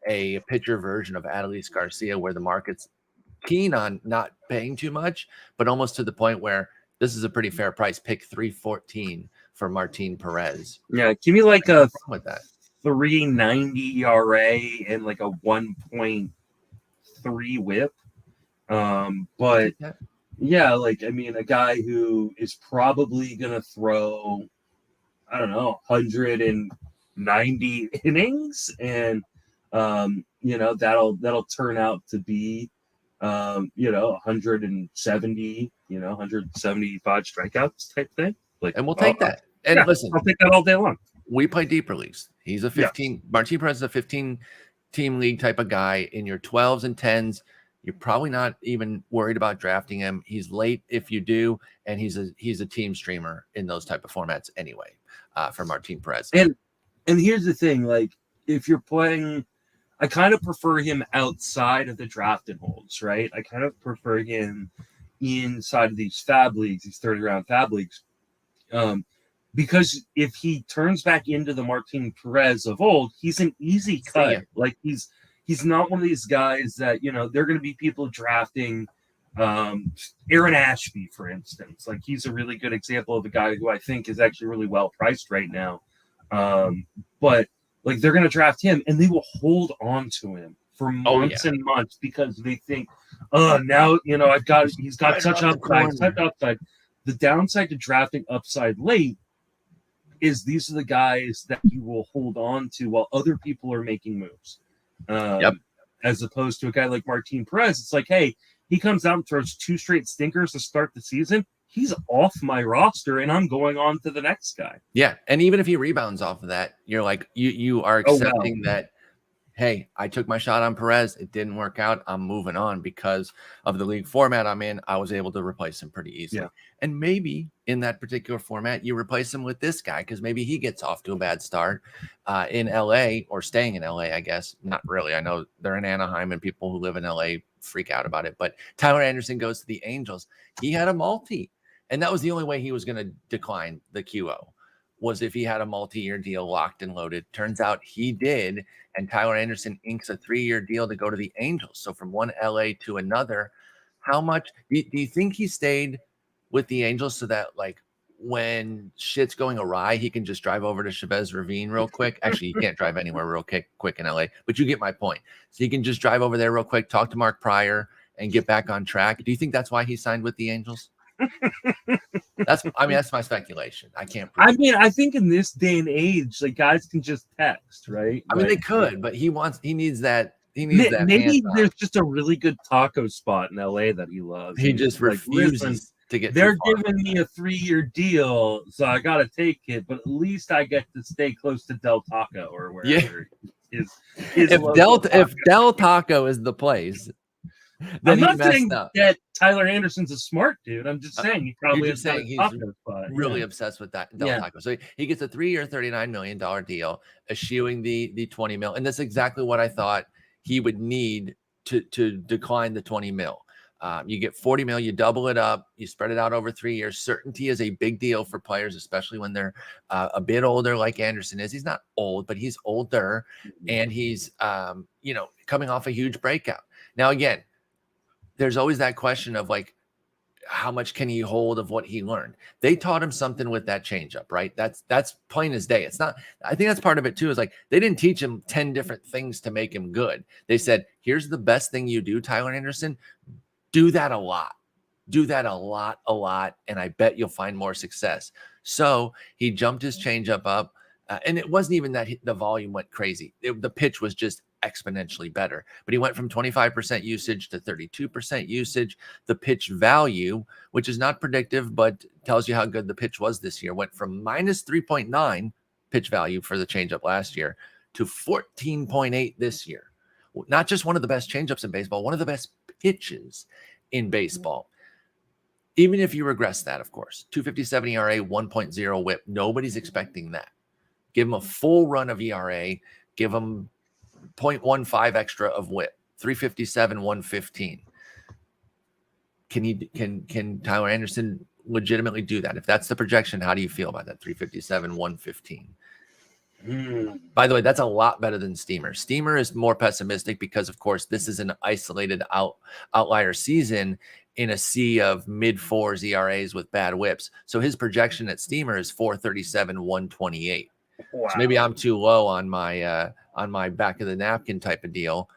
a pitcher version of Adolis Garcia, where the market's keen on not paying too much, but almost to the point where this is a pretty fair price. Pick 3.14 for Martín Pérez. Yeah, give me like a with that 3.90 ERA and like a 1.3 WHIP. But yeah, I mean, a guy who is probably gonna throw, I don't know, 190 innings, and that'll turn out to be 170, 175 strikeouts type thing. And we'll take that. And listen, I'll take that all day long. We play deeper leagues. He's a 15. Martín Pérez is a 15-team league type of guy. In your 12s and 10s, you're probably not even worried about drafting him. He's late if you do, and he's a team streamer in those type of formats anyway. For Martín Pérez. And here's the thing: if you're playing, I kind of prefer him outside of the draft and holds, right? I kind of prefer him inside of these fab leagues, these 30-round fab leagues. Because if he turns back into the Martín Pérez of old, he's an easy cut. He's not one of these guys that, they're going to be people drafting Aaron Ashby, for instance, like he's a really good example of a guy who I think is actually really well priced right now. But like they're going to draft him and they will hold on to him for months and months because they think, now, he's got such upside. The downside to drafting upside late is these are the guys that you will hold on to while other people are making moves. As opposed to a guy like Martin Perez, it's like, hey, he comes out and throws 2 straight stinkers to start the season. He's off my roster, and I'm going on to the next guy. Yeah, and even if he rebounds off of that, you're like, you are accepting that, hey, I took my shot on Perez. It didn't work out. I'm moving on because of the league format I'm in. I was able to replace him pretty easily. Yeah. And maybe in that particular format, you replace him with this guy because maybe he gets off to a bad start in LA or staying in LA, I guess. Not really. I know they're in Anaheim and people who live in LA freak out about it. But Tyler Anderson goes to the Angels. He had a multi. And that was the only way he was going to decline the QO, was if he had a multi-year deal locked and loaded. Turns out he did, and Tyler Anderson inks a 3-year deal to go to the Angels. So from one LA to another, how much do you think he stayed with the Angels so that, like, when shit's going awry, he can just drive over to Chavez Ravine real quick? Actually, you can't drive anywhere real quick in LA, but you get my point. So he can just drive over there real quick, talk to Mark Pryor, and get back on track. Do you think that's why he signed with the Angels? That's my speculation. I can't prove it. I think in this day and age, like, guys can just text, right? I mean, they could, but he needs that. Maybe there's just a really good taco spot in LA that he loves. He just refuses to get. They're giving me a 3-year deal, so I got to take it. But at least I get to stay close to Del Taco or wherever. Yeah. If Del Taco is the place. I'm not saying that Tyler Anderson's a smart dude. I'm just saying he probably is saying he's really obsessed with that Del Taco. So he gets a 3-year, $39 million deal, eschewing the $20 million. And that's exactly what I thought he would need to decline the $20 million. You get $40 million, you double it up, you spread it out over 3 years. Certainty is a big deal for players, especially when they're a bit older, like Anderson is. He's not old, but he's older, and he's coming off a huge breakout. Now, again, there's always that question of, like, how much can he hold of what he learned? They taught him something with that changeup, right? That's plain as day. It's not, I think that's part of it too, is like, they didn't teach him 10 different things to make him good. They said, here's the best thing you do, Tyler Anderson. Do that a lot. Do that a lot. And I bet you'll find more success. So he jumped his changeup up. And it wasn't even that the volume went crazy. The pitch was just exponentially better, but he went from 25% usage to 32% usage. The pitch value, which is not predictive, but tells you how good the pitch was this year, went from minus 3.9 pitch value for the changeup last year to 14.8 this year. Not just one of the best changeups in baseball, one of the best pitches in baseball. Even if you regress that, of course, 2.57 ERA, 1.0 whip. Nobody's expecting that. Give him a full run of ERA. Give him 0.15 extra of whip. 3.57, 1.15. Can Tyler Anderson legitimately do that? If that's the projection, how do you feel about that? 3.57, 1.15. By the way, that's a lot better than Steamer. Steamer is more pessimistic because, of course, this is an isolated outlier season in a sea of mid-4s ERAs with bad whips. So his projection at Steamer is 4.37, 1.28. Wow. So maybe I'm too low on my back of the napkin type of deal.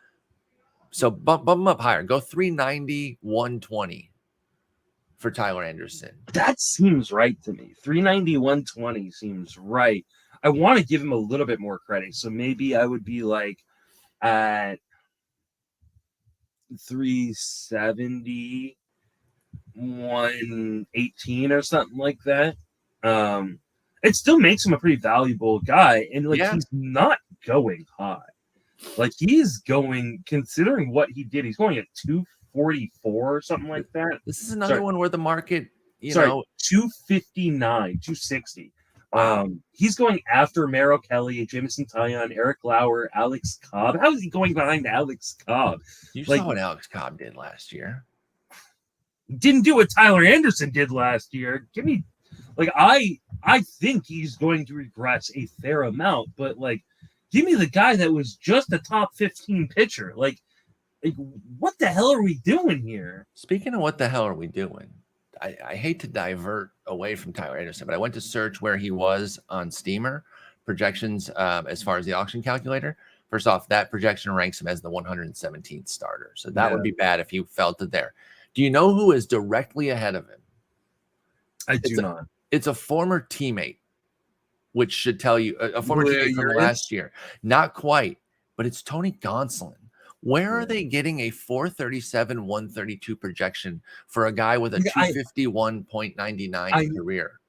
So bump him up higher. Go 390, 120 for Tyler Anderson. That seems right to me. 390, 120 seems right. I want to give him a little bit more credit. So maybe I would be like at 370, 118 or something like that. It still makes him a pretty valuable guy. And he's not going high. Like, he's going, considering what he did, he's going at 244 or something like that. This is another one where the market, 259, 260. He's going after Merrill Kelly, Jameson Taillon, Eric Lauer, Alex Cobb. How is he going behind Alex Cobb? You saw what Alex Cobb did last year. Didn't do what Tyler Anderson did last year. Give me, I think he's going to regress a fair amount, but give me the guy that was just a top 15 pitcher. Like, what the hell are we doing here? Speaking of what the hell are we doing? I hate to divert away from Tyler Anderson, but I went to search where he was on Steamer projections as far as the auction calculator. First off, that projection ranks him as the 117th starter. So that would be bad if you felt it there. Do you know who is directly ahead of him? I do not. It's a former teammate, which should tell you a former teammate from last year. Not quite, but it's Tony Gonsolin. Where are they getting a 437, 132 projection for a guy with a 251.99 career?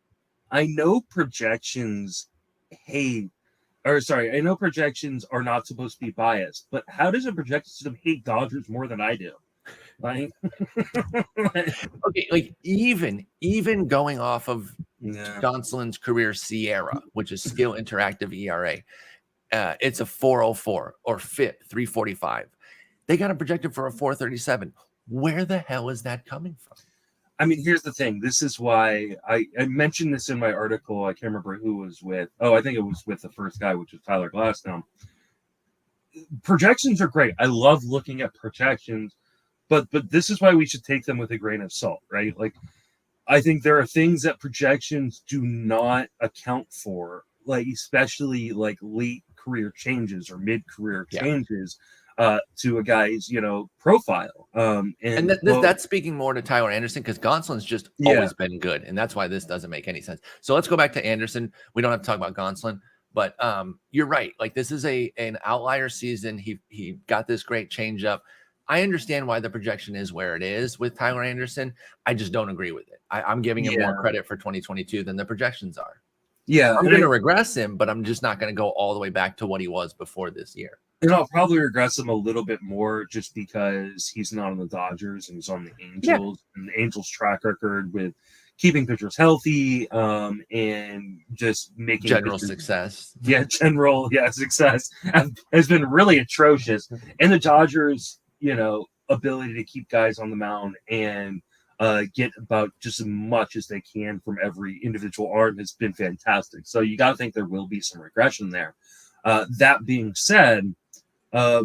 I know projections I know projections are not supposed to be biased, but how does a projection system hate Dodgers more than I do? Like, okay, like even going off of Gonsolin's career Sierra, which is Skill Interactive ERA, it's a 404 or FIP 345. They got him projected for a 437. Where the hell is that coming from? I mean, here's the thing. This is why I mentioned this in my article. I can't remember who was with. Oh, I think it was with the first guy, which was Tyler Glasnow. Projections are great. I love looking at projections, but this is why we should take them with a grain of salt, right? Like, I think there are things that projections do not account for, like especially like late career changes or mid-career changes. To a guy's, profile. That's speaking more to Tyler Anderson because Gonsolin's just always been good. And that's why this doesn't make any sense. So let's go back to Anderson. We don't have to talk about Gonsolin, but you're right. Like this is an outlier season. He got this great changeup. I understand why the projection is where it is with Tyler Anderson. I just don't agree with it. I'm giving him more credit for 2022 than the projections are. Yeah. I'm going to regress him, but I'm just not going to go all the way back to what he was before this year. And I'll probably regress him a little bit more just because he's not on the Dodgers and he's on the Angels. And the Angels' track record with keeping pitchers healthy and just making success. Success has been really atrocious. And the Dodgers, ability to keep guys on the mound and get about just as much as they can from every individual arm has been fantastic. So you got to think there will be some regression there. That being said, I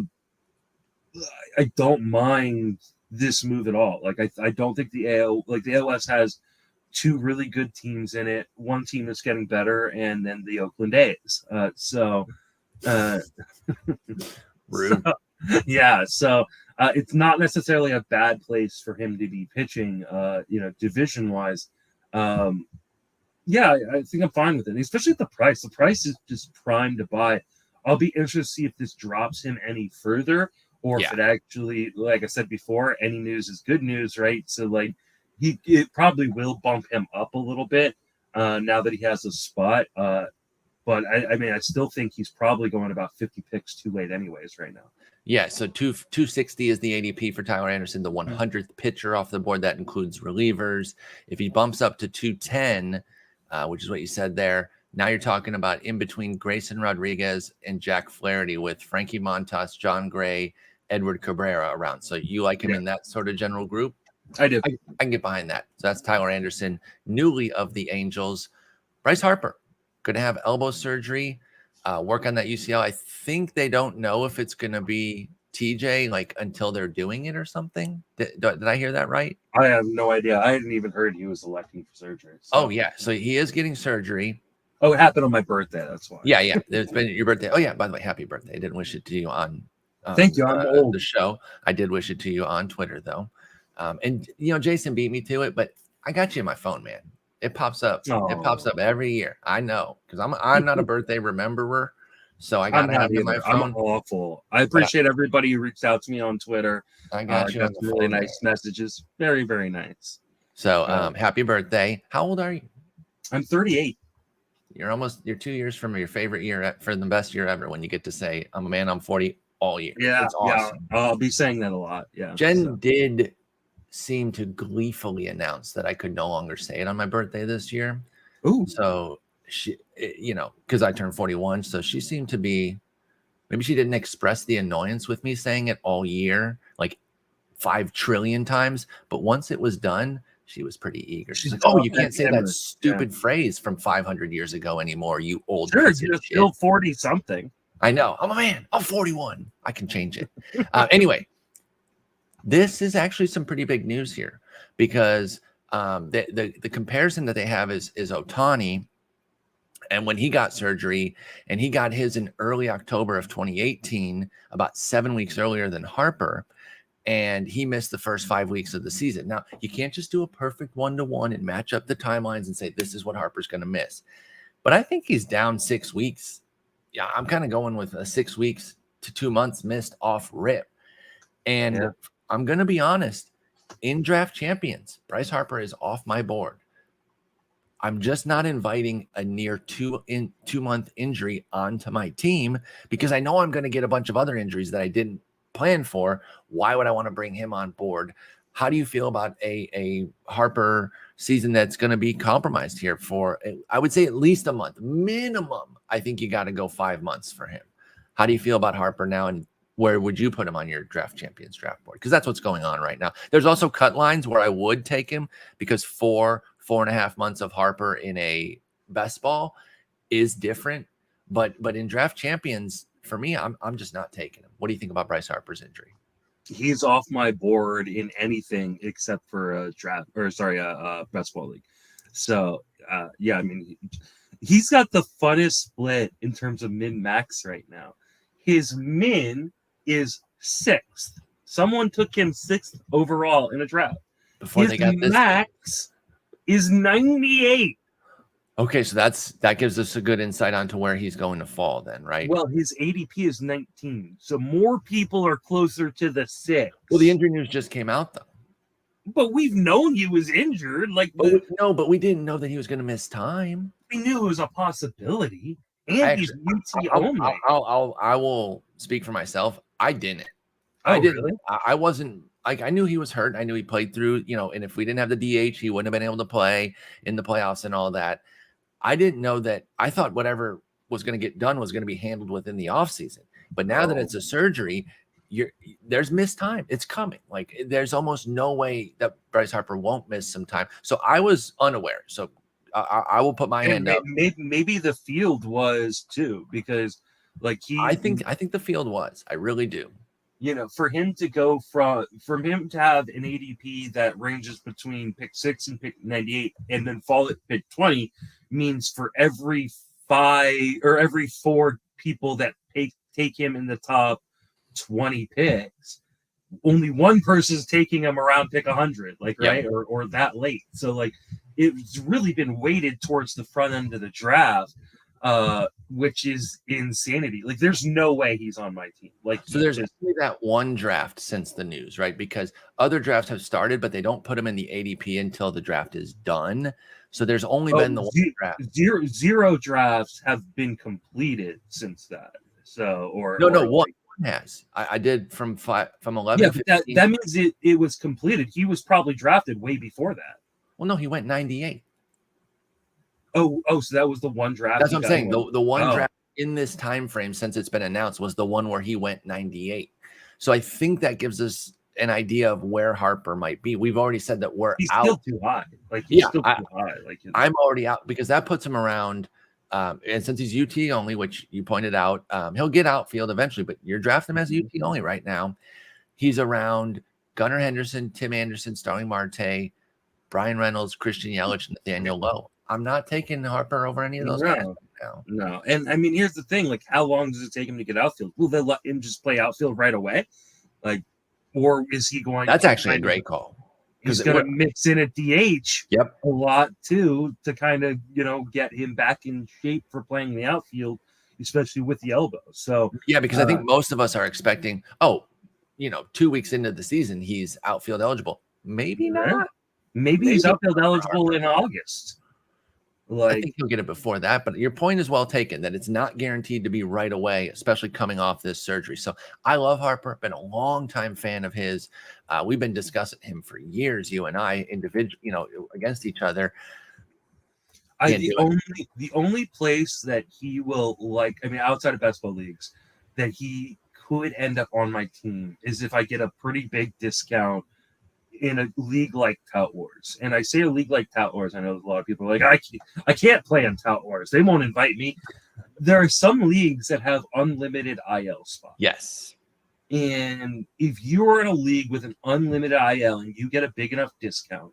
don't mind this move at all. Like I don't think the ALS has two really good teams in it. One team is getting better, and then the Oakland A's. Rude. So it's not necessarily a bad place for him to be pitching. Division wise. I think I'm fine with it, especially at the price. The price is just prime to buy. I'll be interested to see if this drops him any further or if it actually, like I said before, any news is good news, right? So, like, it probably will bump him up a little bit now that he has a spot. But, I still think he's probably going about 50 picks too late anyways right now. Yeah, so 260 is the ADP for Tyler Anderson, the 100th pitcher off the board. That includes relievers. If he bumps up to 210, which is what you said there, now you're talking about in between Grayson Rodriguez and Jack Flaherty with Frankie Montas, John Gray, Edward Cabrera around. So you like him in that sort of general group? I do. I can get behind that. So that's Tyler Anderson, newly of the Angels. Bryce Harper, going to have elbow surgery, work on that UCL. I think they don't know if it's going to be TJ until they're doing it or something. Did I hear that right? I have no idea. I hadn't even heard he was electing for surgery. So. Oh, yeah. So he is getting surgery. Oh, it happened on my birthday. That's why. Yeah. It's been your birthday. Oh, yeah. By the way, happy birthday. I didn't wish it to you on thank you. I'm old. The show. I did wish it to you on Twitter, though. And Jason beat me to it, but I got you in my phone, man. It pops up. Oh. It pops up every year. I know because I'm not a birthday rememberer, so I got to have it in my phone. I'm awful. I appreciate everybody who reached out to me on Twitter. I got you. Got some really nice messages. Very, very nice. So, happy birthday. How old are you? I'm 38. You're 2 years from your favorite year for the best year ever when you get to say, I'm a man, I'm 40 all year. Yeah. It's awesome. Yeah. I'll be saying that a lot. Yeah. Jen did seem to gleefully announce that I could no longer say it on my birthday this year. Ooh. So she, because I turned 41. So she seemed to be, maybe she didn't express the annoyance with me saying it all year, 5 trillion times. But once it was done, she was pretty eager. She's like, "Oh, you can't say that stupid phrase from 500 years ago anymore, you old." Sure, you're still 40 something. I know. I'm a man. I'm 41. I can change it. Anyway, This is actually some pretty big news here because the comparison that they have is Ohtani. And when he got surgery, and he got his in early October of 2018, about 7 weeks earlier than Harper, and he missed the first 5 weeks of the season. Now, you can't just do a perfect 1-to-1 and match up the timelines and say, this is what Harper's going to miss. But I think he's down 6 weeks. Yeah, I'm kind of going with a 6 weeks to 2 months missed off rip. And I'm going to be honest, in draft champions, Bryce Harper is off my board. I'm just not inviting a near 2-month injury onto my team because I know I'm going to get a bunch of other injuries that I didn't plan for. Why would I want to bring him on board? How do you feel about a Harper season that's going to be compromised here for, I would say, at least a month minimum? I think you got to go 5 months for him. How do you feel about Harper now, and where would you put him on your draft champions draft board? Because that's what's going on right now. There's also cut lines where I would take him because 4.5 months of Harper in a best ball is different. But in draft champions, for me, I'm just not taking him. What do you think about Bryce Harper's injury? He's off my board in anything except for a best ball league. So I mean, he's got the funnest split in terms of min max right now. His min is 6th. Someone took him 6th overall in a draft. Before they got this max is 98. Okay, so that gives us a good insight onto where he's going to fall then, right? Well, his ADP is 19. So more people are closer to the 6. Well, the injury news just came out, though. But we've known he was injured. But we didn't know that he was going to miss time. We knew it was a possibility. And he's UT only. I will speak for myself. I didn't. I didn't. Really? I wasn't. Like, I knew he was hurt. I knew he played through, and if we didn't have the DH, he wouldn't have been able to play in the playoffs and all that. I didn't know that. I thought whatever was going to get done was going to be handled within the offseason. But now that it's a surgery, there's missed time. It's coming. Like, there's almost no way that Bryce Harper won't miss some time. So I was unaware. So I will put my hand up. Maybe the field was too, because I think the field was. I really do. For him to go from him to have an ADP that ranges between pick 6 and pick 98 and then fall at pick 20 means for every 4 people that take him in the top 20 picks, only one person's taking him around pick 100, right? Or that late. So it's really been weighted towards the front end of the draft. Which is insanity. There's no way he's on my team. So there's only that one draft since the news, right? Because other drafts have started, but they don't put them in the ADP until the draft is done. So there's only been the one draft. Zero drafts have been completed since that. So one has. I did from 11. Yeah, but that means it was completed. He was probably drafted way before that. Well, no, he went 98. Oh, so that was the one draft. That's what I'm saying. The one draft in this time frame since it's been announced was the one where he went 98. So I think that gives us an idea of where Harper might be. We've already said that he's out. Still too high. He's still too high. I'm already out because that puts him around. And since he's UT only, which you pointed out, he'll get outfield eventually, but you're drafting him as UT only right now. He's around Gunnar Henderson, Tim Anderson, Starling Marte, Brian Reynolds, Christian Yelich, and Nathaniel Lowe. I'm not taking Harper over any of those guys right now. No. And I mean, here's the thing, how long does it take him to get outfield? Will they let him just play outfield right away? Or is he going That's actually a great call. He's going to mix in a DH a lot too to kind of, get him back in shape for playing the outfield, especially with the elbow. So because I think most of us are expecting, 2 weeks into the season, he's outfield eligible. Maybe not. Maybe he's outfield eligible in August. I think he'll get it before that, but your point is well taken that it's not guaranteed to be right away, especially coming off this surgery. So I love Harper, been a long time fan of his. We've been discussing him for years, you and I, against each other. The only place that he will outside of best ball leagues, that he could end up on my team is if I get a pretty big discount in a league like Tout Wars. And I say a league like Tout Wars, I know a lot of people are like, I can't play in Tout Wars. They won't invite me. There are some leagues that have unlimited IL spots. Yes. And if you are in a league with an unlimited IL and you get a big enough discount,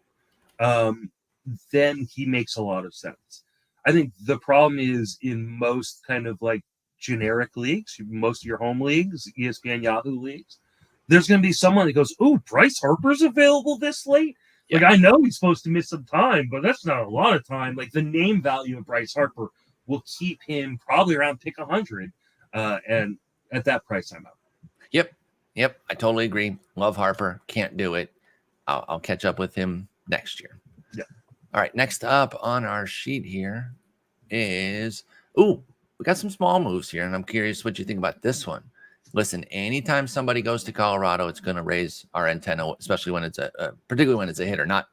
then he makes a lot of sense. I think the problem is in most kind of like generic leagues, most of your home leagues, ESPN, Yahoo leagues, there's going to be someone that goes, "Oh, Bryce Harper's available this late." Yeah. Like, I know he's supposed to miss some time, but that's not a lot of time. Like, the name value of Bryce Harper will keep him probably around pick 100, and at that price, I'm out. Yep. I totally agree. Love Harper. Can't do it. I'll catch up with him next year. Yeah. All right. Next up on our sheet here is, we got some small moves here, and I'm curious what you think about this one. Listen, anytime somebody goes to Colorado, it's going to raise our antenna, especially when it's particularly when it's a hitter, not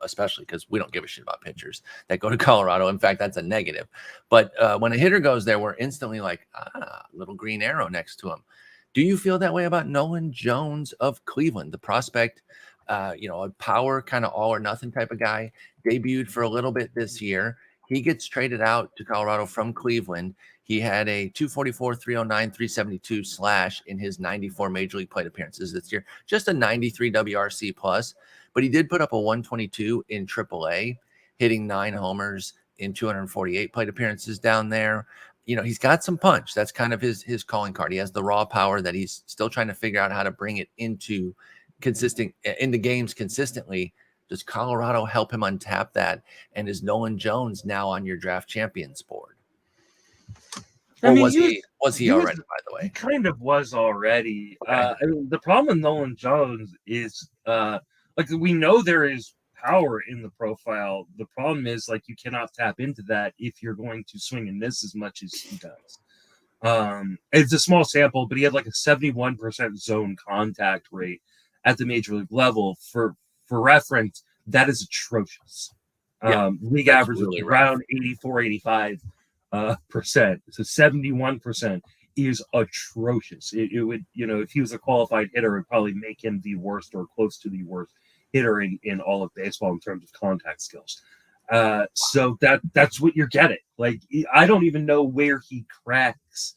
especially because we don't give a shit about pitchers that go to Colorado. In fact, that's a negative. But when a hitter goes there, we're instantly like, little green arrow next to him. Do you feel that way about Nolan Jones of Cleveland, the prospect, a power kind of all or nothing type of guy, debuted for a little bit this year. He gets traded out to Colorado from Cleveland. He had a 244, 309, 372 slash in his 94 Major League plate appearances this year, just a 93 WRC plus, but he did put up a 122 in AAA, hitting 9 homers in 248 plate appearances down there. He's got some punch. That's kind of his calling card. He has the raw power that he's still trying to figure out how to bring it into games consistently. Does Colorado help him untap that? And is Nolan Jones now on your draft champions board? Or was he already, by the way? He kind of was already. Okay. The problem with Nolan Jones is we know there is power in the profile. The problem is you cannot tap into that if you're going to swing and miss as much as he does. It's a small sample, but he had a 71% zone contact rate at the major league level. For reference, that is atrocious. League average really is around 84, 85%. So 71% is atrocious. It would, if he was a qualified hitter, it would probably make him the worst or close to the worst hitter in all of baseball in terms of contact skills. So that's what you're getting. I don't even know where he cracks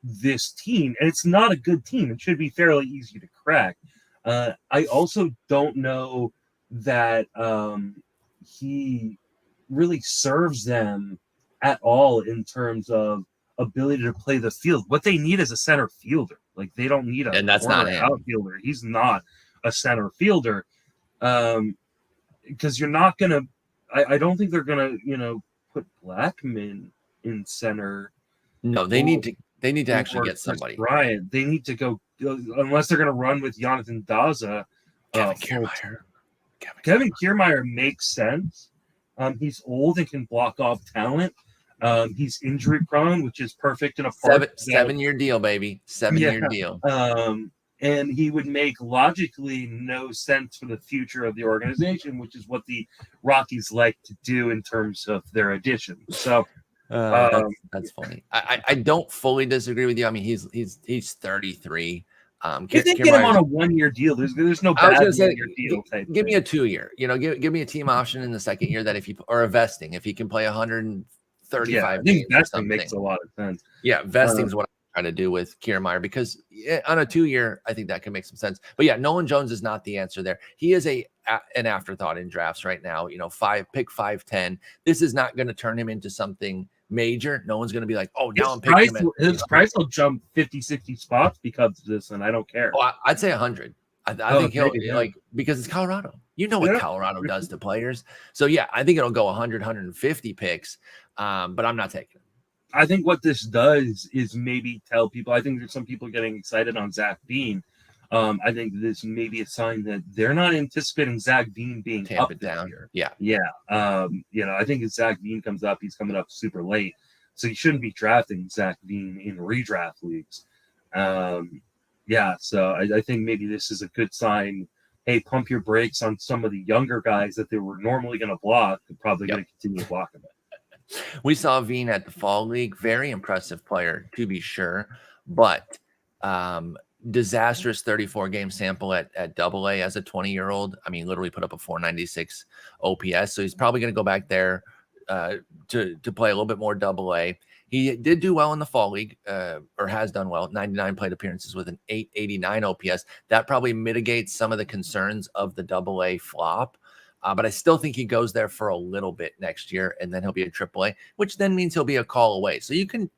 this team, and it's not a good team. It should be fairly easy to crack. I also don't know that he really serves them at all in terms of ability to play the field. What they need is a center fielder. They don't need and that's not an outfielder. He's not a center fielder. Because you're not gonna. I don't think they're gonna, put Blackman in center. No, they need to actually get somebody. Bryant. They need to go unless they're gonna run with Jonathan Daza. Kevin Kiermaier makes sense. He's old and can block off talent. He's injury prone, which is perfect in a park. 7-year deal, baby. 7-year deal. And he would make logically no sense for the future of the organization, which is what the Rockies like to do in terms of their addition. So that's funny. I don't fully disagree with you. I mean, he's 33. If they get him on a 1-year deal, there's no bad 1-year deal. Give me a 2-year. Give me a team option in the second year that or a vesting if he can play 135. Yeah, I think vesting makes a lot of sense. Yeah, vesting is what I'm trying to do with Kiermaier because on a 2-year, I think that can make some sense. But yeah, Nolan Jones is not the answer there. He is an afterthought in drafts right now. Pick 5-10. This is not going to turn him into something major. No one's going to be like, oh, now I'm picking him. His price will jump 50, 60 spots because of this, and I don't care. Oh, I'd say 100. I think he'll because it's Colorado. What Colorado does to players. So yeah, I think it'll go 100, 150 picks. But I'm not taking it. I think what this does is maybe tell people. I think there's some people getting excited on Zach Bean. I think this may be a sign that they're not anticipating Zach Bean being Tamp up it down here. Yeah. I think if Zach Bean comes up, he's coming up super late, so you shouldn't be drafting Zach Bean in redraft leagues. So I think maybe this is a good sign. Hey, pump your brakes on some of the younger guys that they were normally going to block. They're probably going to continue blocking them. We saw Veen at the Fall League. Very impressive player, to be sure. But disastrous 34-game sample at AA as a 20-year-old. I mean, literally put up a 496 OPS. So he's probably going to go back there to play a little bit more Double-A. He did do well in the fall league, or has done well, 99 plate appearances with an 889 OPS. That probably mitigates some of the concerns of the Double-A flop. But I still think he goes there for a little bit next year, and then he'll be a Triple-A, which then means he'll be a call away. So you can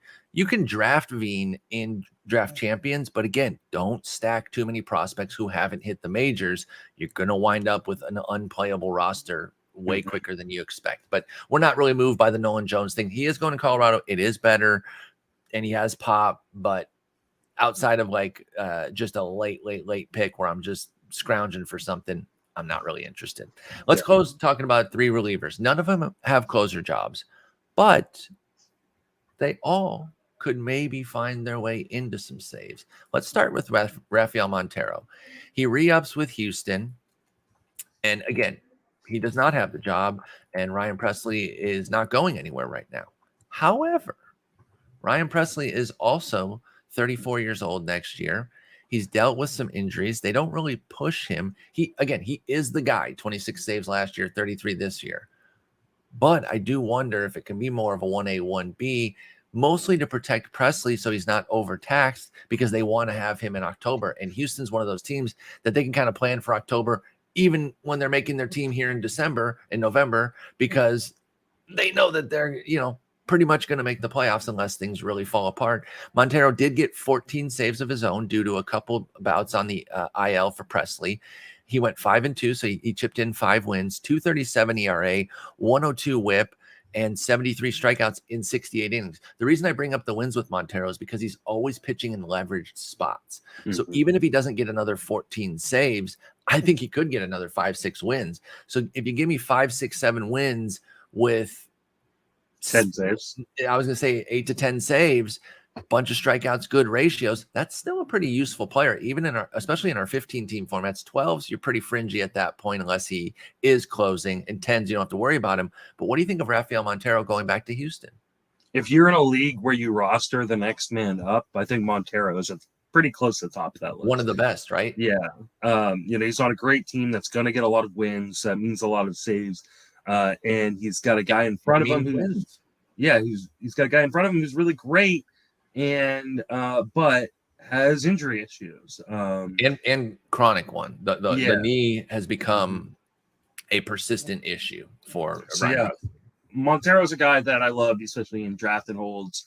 draft Veen in Draft Champions, but again, don't stack too many prospects who haven't hit the majors. You're going to wind up with an unplayable roster way quicker than you expect. But we're not really moved by the Nolan Jones thing. He is going to Colorado. It is better, and he has pop, but outside of like just a late pick where I'm just scrounging for something, I'm not really interested. Let's close talking about 3 relievers. None of them have closer jobs, but they all could maybe find their way into some saves. Let's start with Rafael Montero. He re-ups with Houston, and again, he does not have the job, and Ryan Presley is not going anywhere right now. However, Ryan Presley is also 34 years old next year. He's dealt with some injuries. They don't really push him. He is the guy, 26 saves last year, 33 this year. But I do wonder if it can be more of a 1A, 1B, mostly to protect Presley so he's not overtaxed, because they want to have him in October. And Houston's one of those teams that they can kind of plan for October even when they're making their team here in December and November, because they know that they're, pretty much going to make the playoffs unless things really fall apart. Montero did get 14 saves of his own due to a couple bouts on the IL for Presley. He went 5-2, so he chipped in 5 wins, 2.37 ERA, 102 WHIP, and 73 strikeouts in 68 innings. The reason I bring up the wins with Montero is because he's always pitching in leveraged spots. Mm-hmm. So even if he doesn't get another 14 saves, I think he could get another 5-6 wins. So if you give me 5, 6, 7 wins with 10 saves, I was going to say 8 to 10 saves, a bunch of strikeouts, good ratios, that's still a pretty useful player, even especially in our 15-team formats. 12s, you're pretty fringy at that point unless he is closing, and 10s, you don't have to worry about him. But what do you think of Rafael Montero going back to Houston? If you're in a league where you roster the next man up, I think Montero is pretty close to the top of that list. One of the best, right? Yeah. He's on a great team that's going to get a lot of wins. That means a lot of saves. And he's got a guy in front of him he's got a guy in front of him who's really great, and but has injury issues, and chronic one. The knee has become a persistent issue for Ryan. Montero's a guy that I love, especially in draft and holds,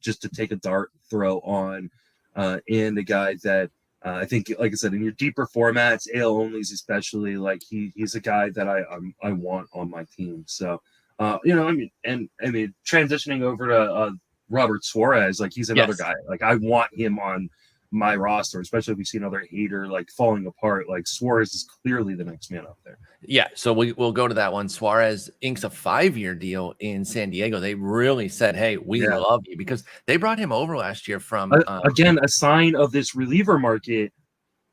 just to take a dart throw on, and a guy that I think, like I said, in your deeper formats, AL onlys especially, like he's a guy that I want on my team. So, transitioning over to Robert Suarez, like he's another guy. Like I want him on my roster, especially if we see another hater like falling apart. Like Suarez is clearly the next man up there. Yeah, so we'll go to that one. Suarez inks a 5-year deal in San Diego. They really said, "Hey, we love you," because they brought him over last year from again, a sign of this reliever market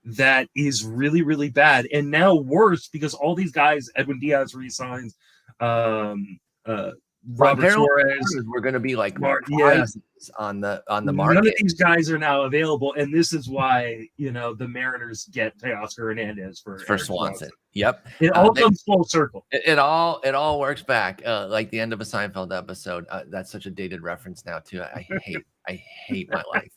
that is really, really bad, and now worse because all these guys, Edwin Diaz resigns, Robert Suarez, we're going to be like on the market. None of these guys are now available, and this is why the Mariners get Teoscar Hernandez for Swanson. Yep, it all comes full circle. It all works back, like the end of a Seinfeld episode. That's such a dated reference now too. I hate my life.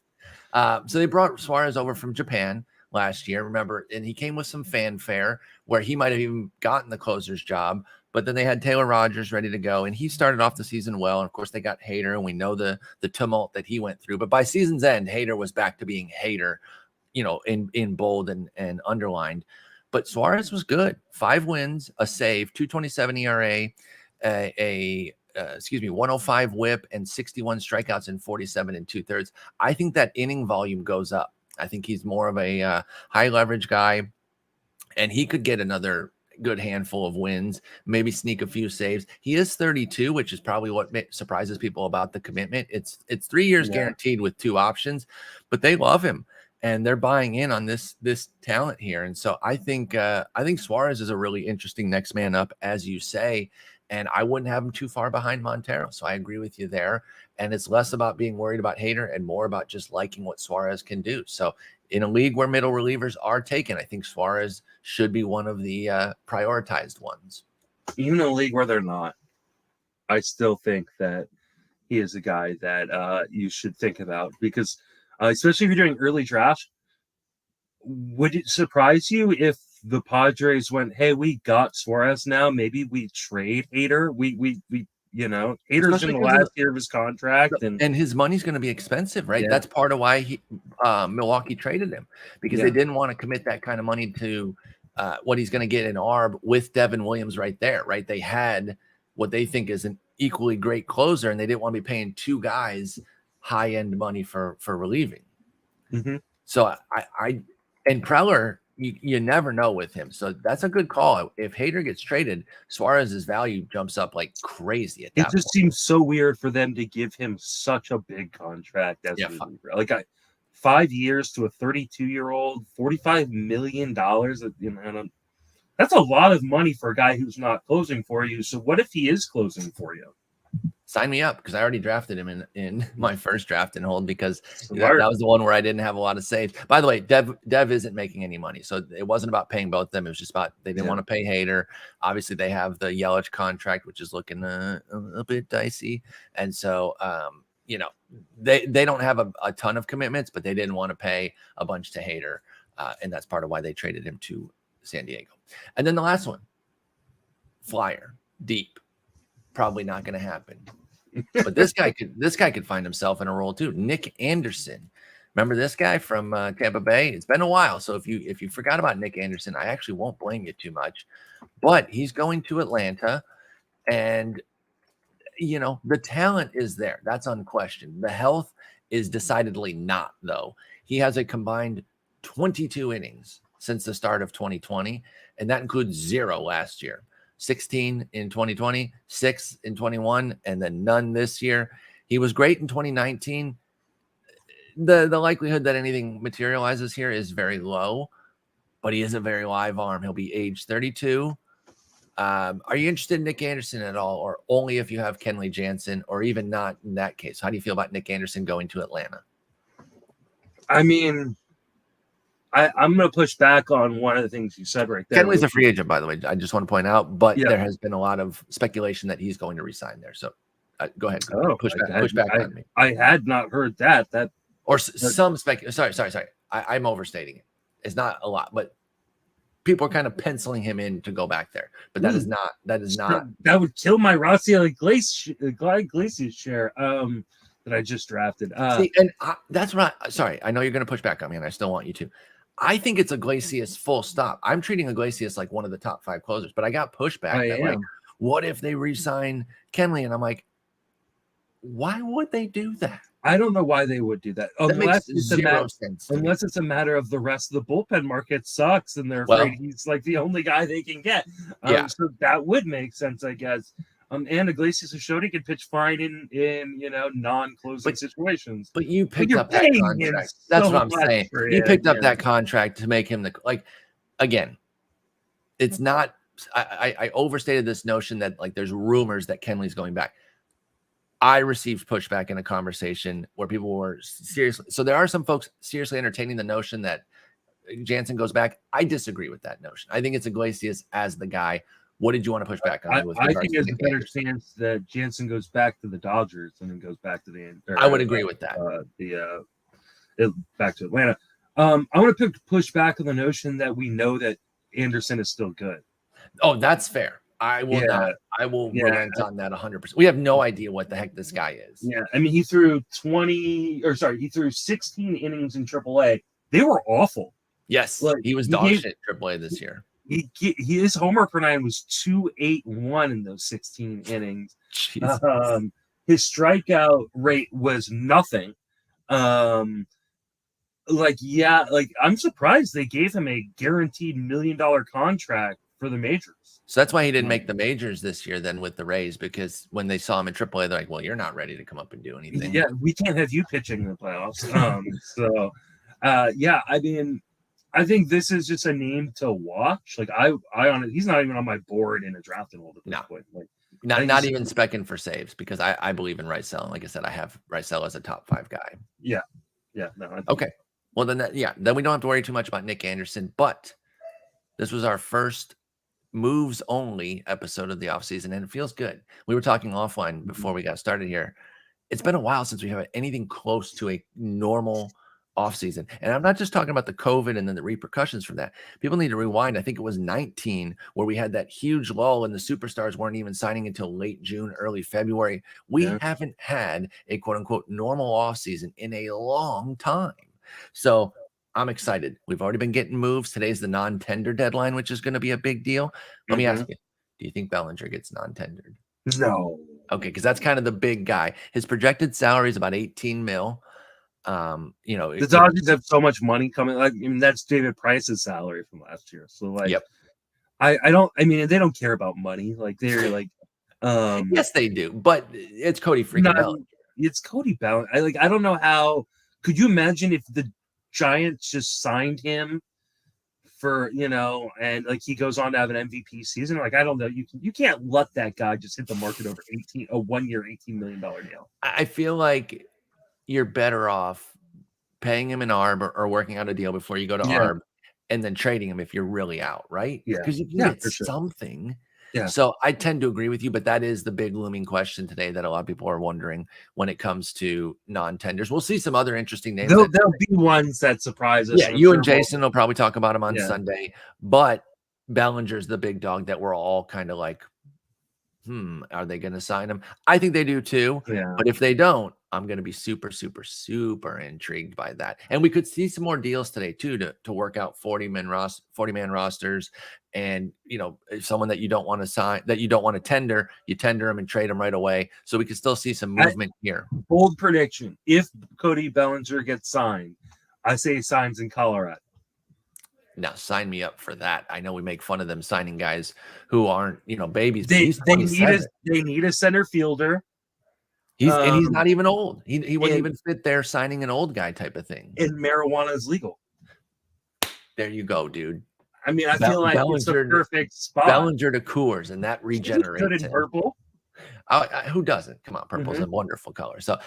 So they brought Suarez over from Japan last year, remember, and he came with some fanfare where he might have even gotten the closer's job. But then they had Taylor Rogers ready to go, and he started off the season well. And of course, they got Hader, and we know the tumult that he went through. But by season's end, Hader was back to being Hader, in bold and underlined. But Suarez was good. 5 wins, a save, 2.27 ERA, 105 WHIP, and 61 strikeouts in 47 2/3. I think that inning volume goes up. I think he's more of a high leverage guy, and he could get another good handful of wins, maybe sneak a few saves. He is 32, which is probably what surprises people about the commitment. It's 3 years guaranteed with 2 options, but they love him and they're buying in on this talent here. And so I think Suarez is a really interesting next man up, as you say, and I wouldn't have him too far behind Montero. So I agree with you there. And it's less about being worried about Hader and more about just liking what Suarez can do. So in a league where middle relievers are taken, I think Suarez should be one of the prioritized ones. even in a league where they're not, I still think that he is a guy that you should think about because, especially if you're doing early drafts, would it surprise you if the Padres went, "Hey, we got Suarez now. Maybe we trade Hader. Hader's in Especially the because last year of his contract, and his money's going to be expensive, right? Yeah. That's part of why Milwaukee traded him, because they didn't want to commit that kind of money to what he's going to get in ARB with Devin Williams right there, right? They had what they think is an equally great closer, and they didn't want to be paying two guys high-end money for relieving. Mm-hmm. So and Preller, you never know with him. So that's a good call. If Hader gets traded, Suarez's value jumps up like crazy at that It just seems so weird for them to give him such a big contract as a reliever. Like 5 years to a 32-year-old, $45 million. That's a lot of money for a guy who's not closing for you. So what if he is closing for you? Sign me up, because I already drafted him in my first draft and hold, because that was the one where I didn't have a lot of saves. By the way, Dev isn't making any money, so it wasn't about paying both of them. It was just about they didn't want to pay Hader. Obviously, they have the Yelich contract, which is looking a bit dicey, and so they don't have a ton of commitments, but they didn't want to pay a bunch to Hader, and that's part of why they traded him to San Diego. And then the last one, Flyer, deep, probably not going to happen. But this guy could find himself in a role too. Nick Anderson, remember this guy from Tampa Bay? It's been a while, so if you forgot about Nick Anderson, I actually won't blame you too much. But he's going to Atlanta, and the talent is there. That's unquestioned. The health is decidedly not, though. He has a combined 22 innings since the start of 2020, and that includes 0 last year. 16 in 2020, 6 in 21, and then none this year. He was great in 2019. The likelihood that anything materializes here is very low, but he is a very live arm. He'll be age 32. Are you interested in Nick Anderson at all, or only if you have Kenley Jansen, or even not in that case? How do you feel about Nick Anderson going to Atlanta? I mean, I'm going to push back on one of the things you said right there. Kenley's a free agent, by the way. I just want to point out, but there has been a lot of speculation that he's going to resign there. So go ahead. Push back on me. I had not heard that. Some speculation. Sorry. I'm overstating it. It's not a lot, but people are kind of penciling him in to go back there. But that is not. That would kill my Rafael Iglesias share. That I just drafted. That's right. Sorry, I know you're going to push back on me, and I still want you to. I think it's Iglesias full stop. I'm treating Iglesias like one of the top 5 closers, but I got pushback. Like, what if they re-sign Kenley? And I'm like, why would they do that? I don't know why they would do that. Unless it's a matter of the rest of the bullpen market sucks and they're afraid he's like the only guy they can get. So that would make sense, I guess. And Iglesias has showed he can pitch fine in non-closing situations. But you picked up that contract. That's what I'm saying. You picked up that contract to make him again, it's not. I overstated this notion that there's rumors that Kenley's going back. I received pushback in a conversation where people were seriously. So there are some folks seriously entertaining the notion that Jansen goes back. I disagree with that notion. I think it's Iglesias as the guy. What did you want to push back on? I think there's a better chance that Jansen goes back to the Dodgers than then goes back to the. I would agree with that. Back to Atlanta. I want to push back on the notion that we know that Anderson is still good. Oh, that's fair. I will not. I will relent on that 100%. We have no idea what the heck this guy is. Yeah, I mean, he threw 16 innings in AAA. They were awful. Yes, he was dog shit in AAA this year. His homer per 9 was 2.81 in those 16 innings. His strikeout rate was nothing. I'm surprised they gave him a guaranteed $1 million contract for the majors. So that's why he didn't make the majors this year then with the Rays, because when they saw him in AAA, they're like, well, you're not ready to come up and do anything. Yeah, we can't have you pitching in the playoffs. I mean, I think this is just a name to watch. He's not even on my board in a draft and hold at this point. Not even specking for saves, because I believe in Rysell. And like I said, I have Rysell as a top 5 guy. Yeah. Okay. Well, then we don't have to worry too much about Nick Anderson. But this was our first moves only episode of the offseason, and it feels good. We were talking offline before we got started here. It's been a while since we have anything close to a normal offseason. And I'm not just talking about the COVID and then the repercussions from that. People need to rewind. I think it was 19 where we had that huge lull and the superstars weren't even signing until late June, early February. We haven't had a quote unquote normal offseason in a long time. So I'm excited. We've already been getting moves. Today's the non-tender deadline, which is going to be a big deal. Let me ask you, do you think Bellinger gets non-tendered? No. Okay, because that's kind of the big guy. His projected salary is about 18 mil. The Dodgers have so much money coming. Like, I mean, that's David Price's salary from last year. So, like, I they don't care about money. Like, they're like, yes, they do. But it's Cody freaking Bellinger. It's Cody Bellinger. I don't know how. Could you imagine if the Giants just signed him for, and like he goes on to have an MVP season? Like, I don't know. You can't let that guy just hit the market over a 1 year, $18 million deal. I feel like you're better off paying him an ARB or working out a deal before you go to ARB and then trading him if you're really out, right? Yeah. Because you can get something. Yeah. So I tend to agree with you, but that is the big looming question today that a lot of people are wondering when it comes to non-tenders. We'll see some other interesting names. There'll be ones that surprise us. Yeah, you and Jason will probably talk about them on Sunday, but Bellinger's the big dog that we're all kind of like, are they going to sign him? I think they do too. Yeah. But if they don't, I'm going to be super, super, super intrigued by that. And we could see some more deals today too to work out 40-man rosters. And, someone that you don't want to sign, that you don't want to tender, you tender them and trade them right away. So we could still see some movement here. Bold prediction. If Cody Bellinger gets signed, I say he signs in Colorado. Now, sign me up for that. I know we make fun of them signing guys who aren't, babies. They need a center fielder. And he's not even old. He wouldn't even fit there signing an old guy type of thing. And marijuana is legal. There you go, dude. I mean, I feel like it's the perfect spot. Bellinger to Coors, and that regenerates. Good in purple. Who doesn't? Come on, purple's a wonderful color. So,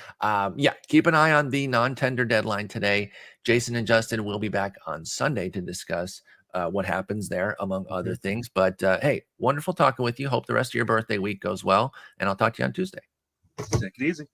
keep an eye on the non-tender deadline today. Jason and Justin will be back on Sunday to discuss what happens there, among other things. But, hey, wonderful talking with you. Hope the rest of your birthday week goes well, and I'll talk to you on Tuesday. Take it easy.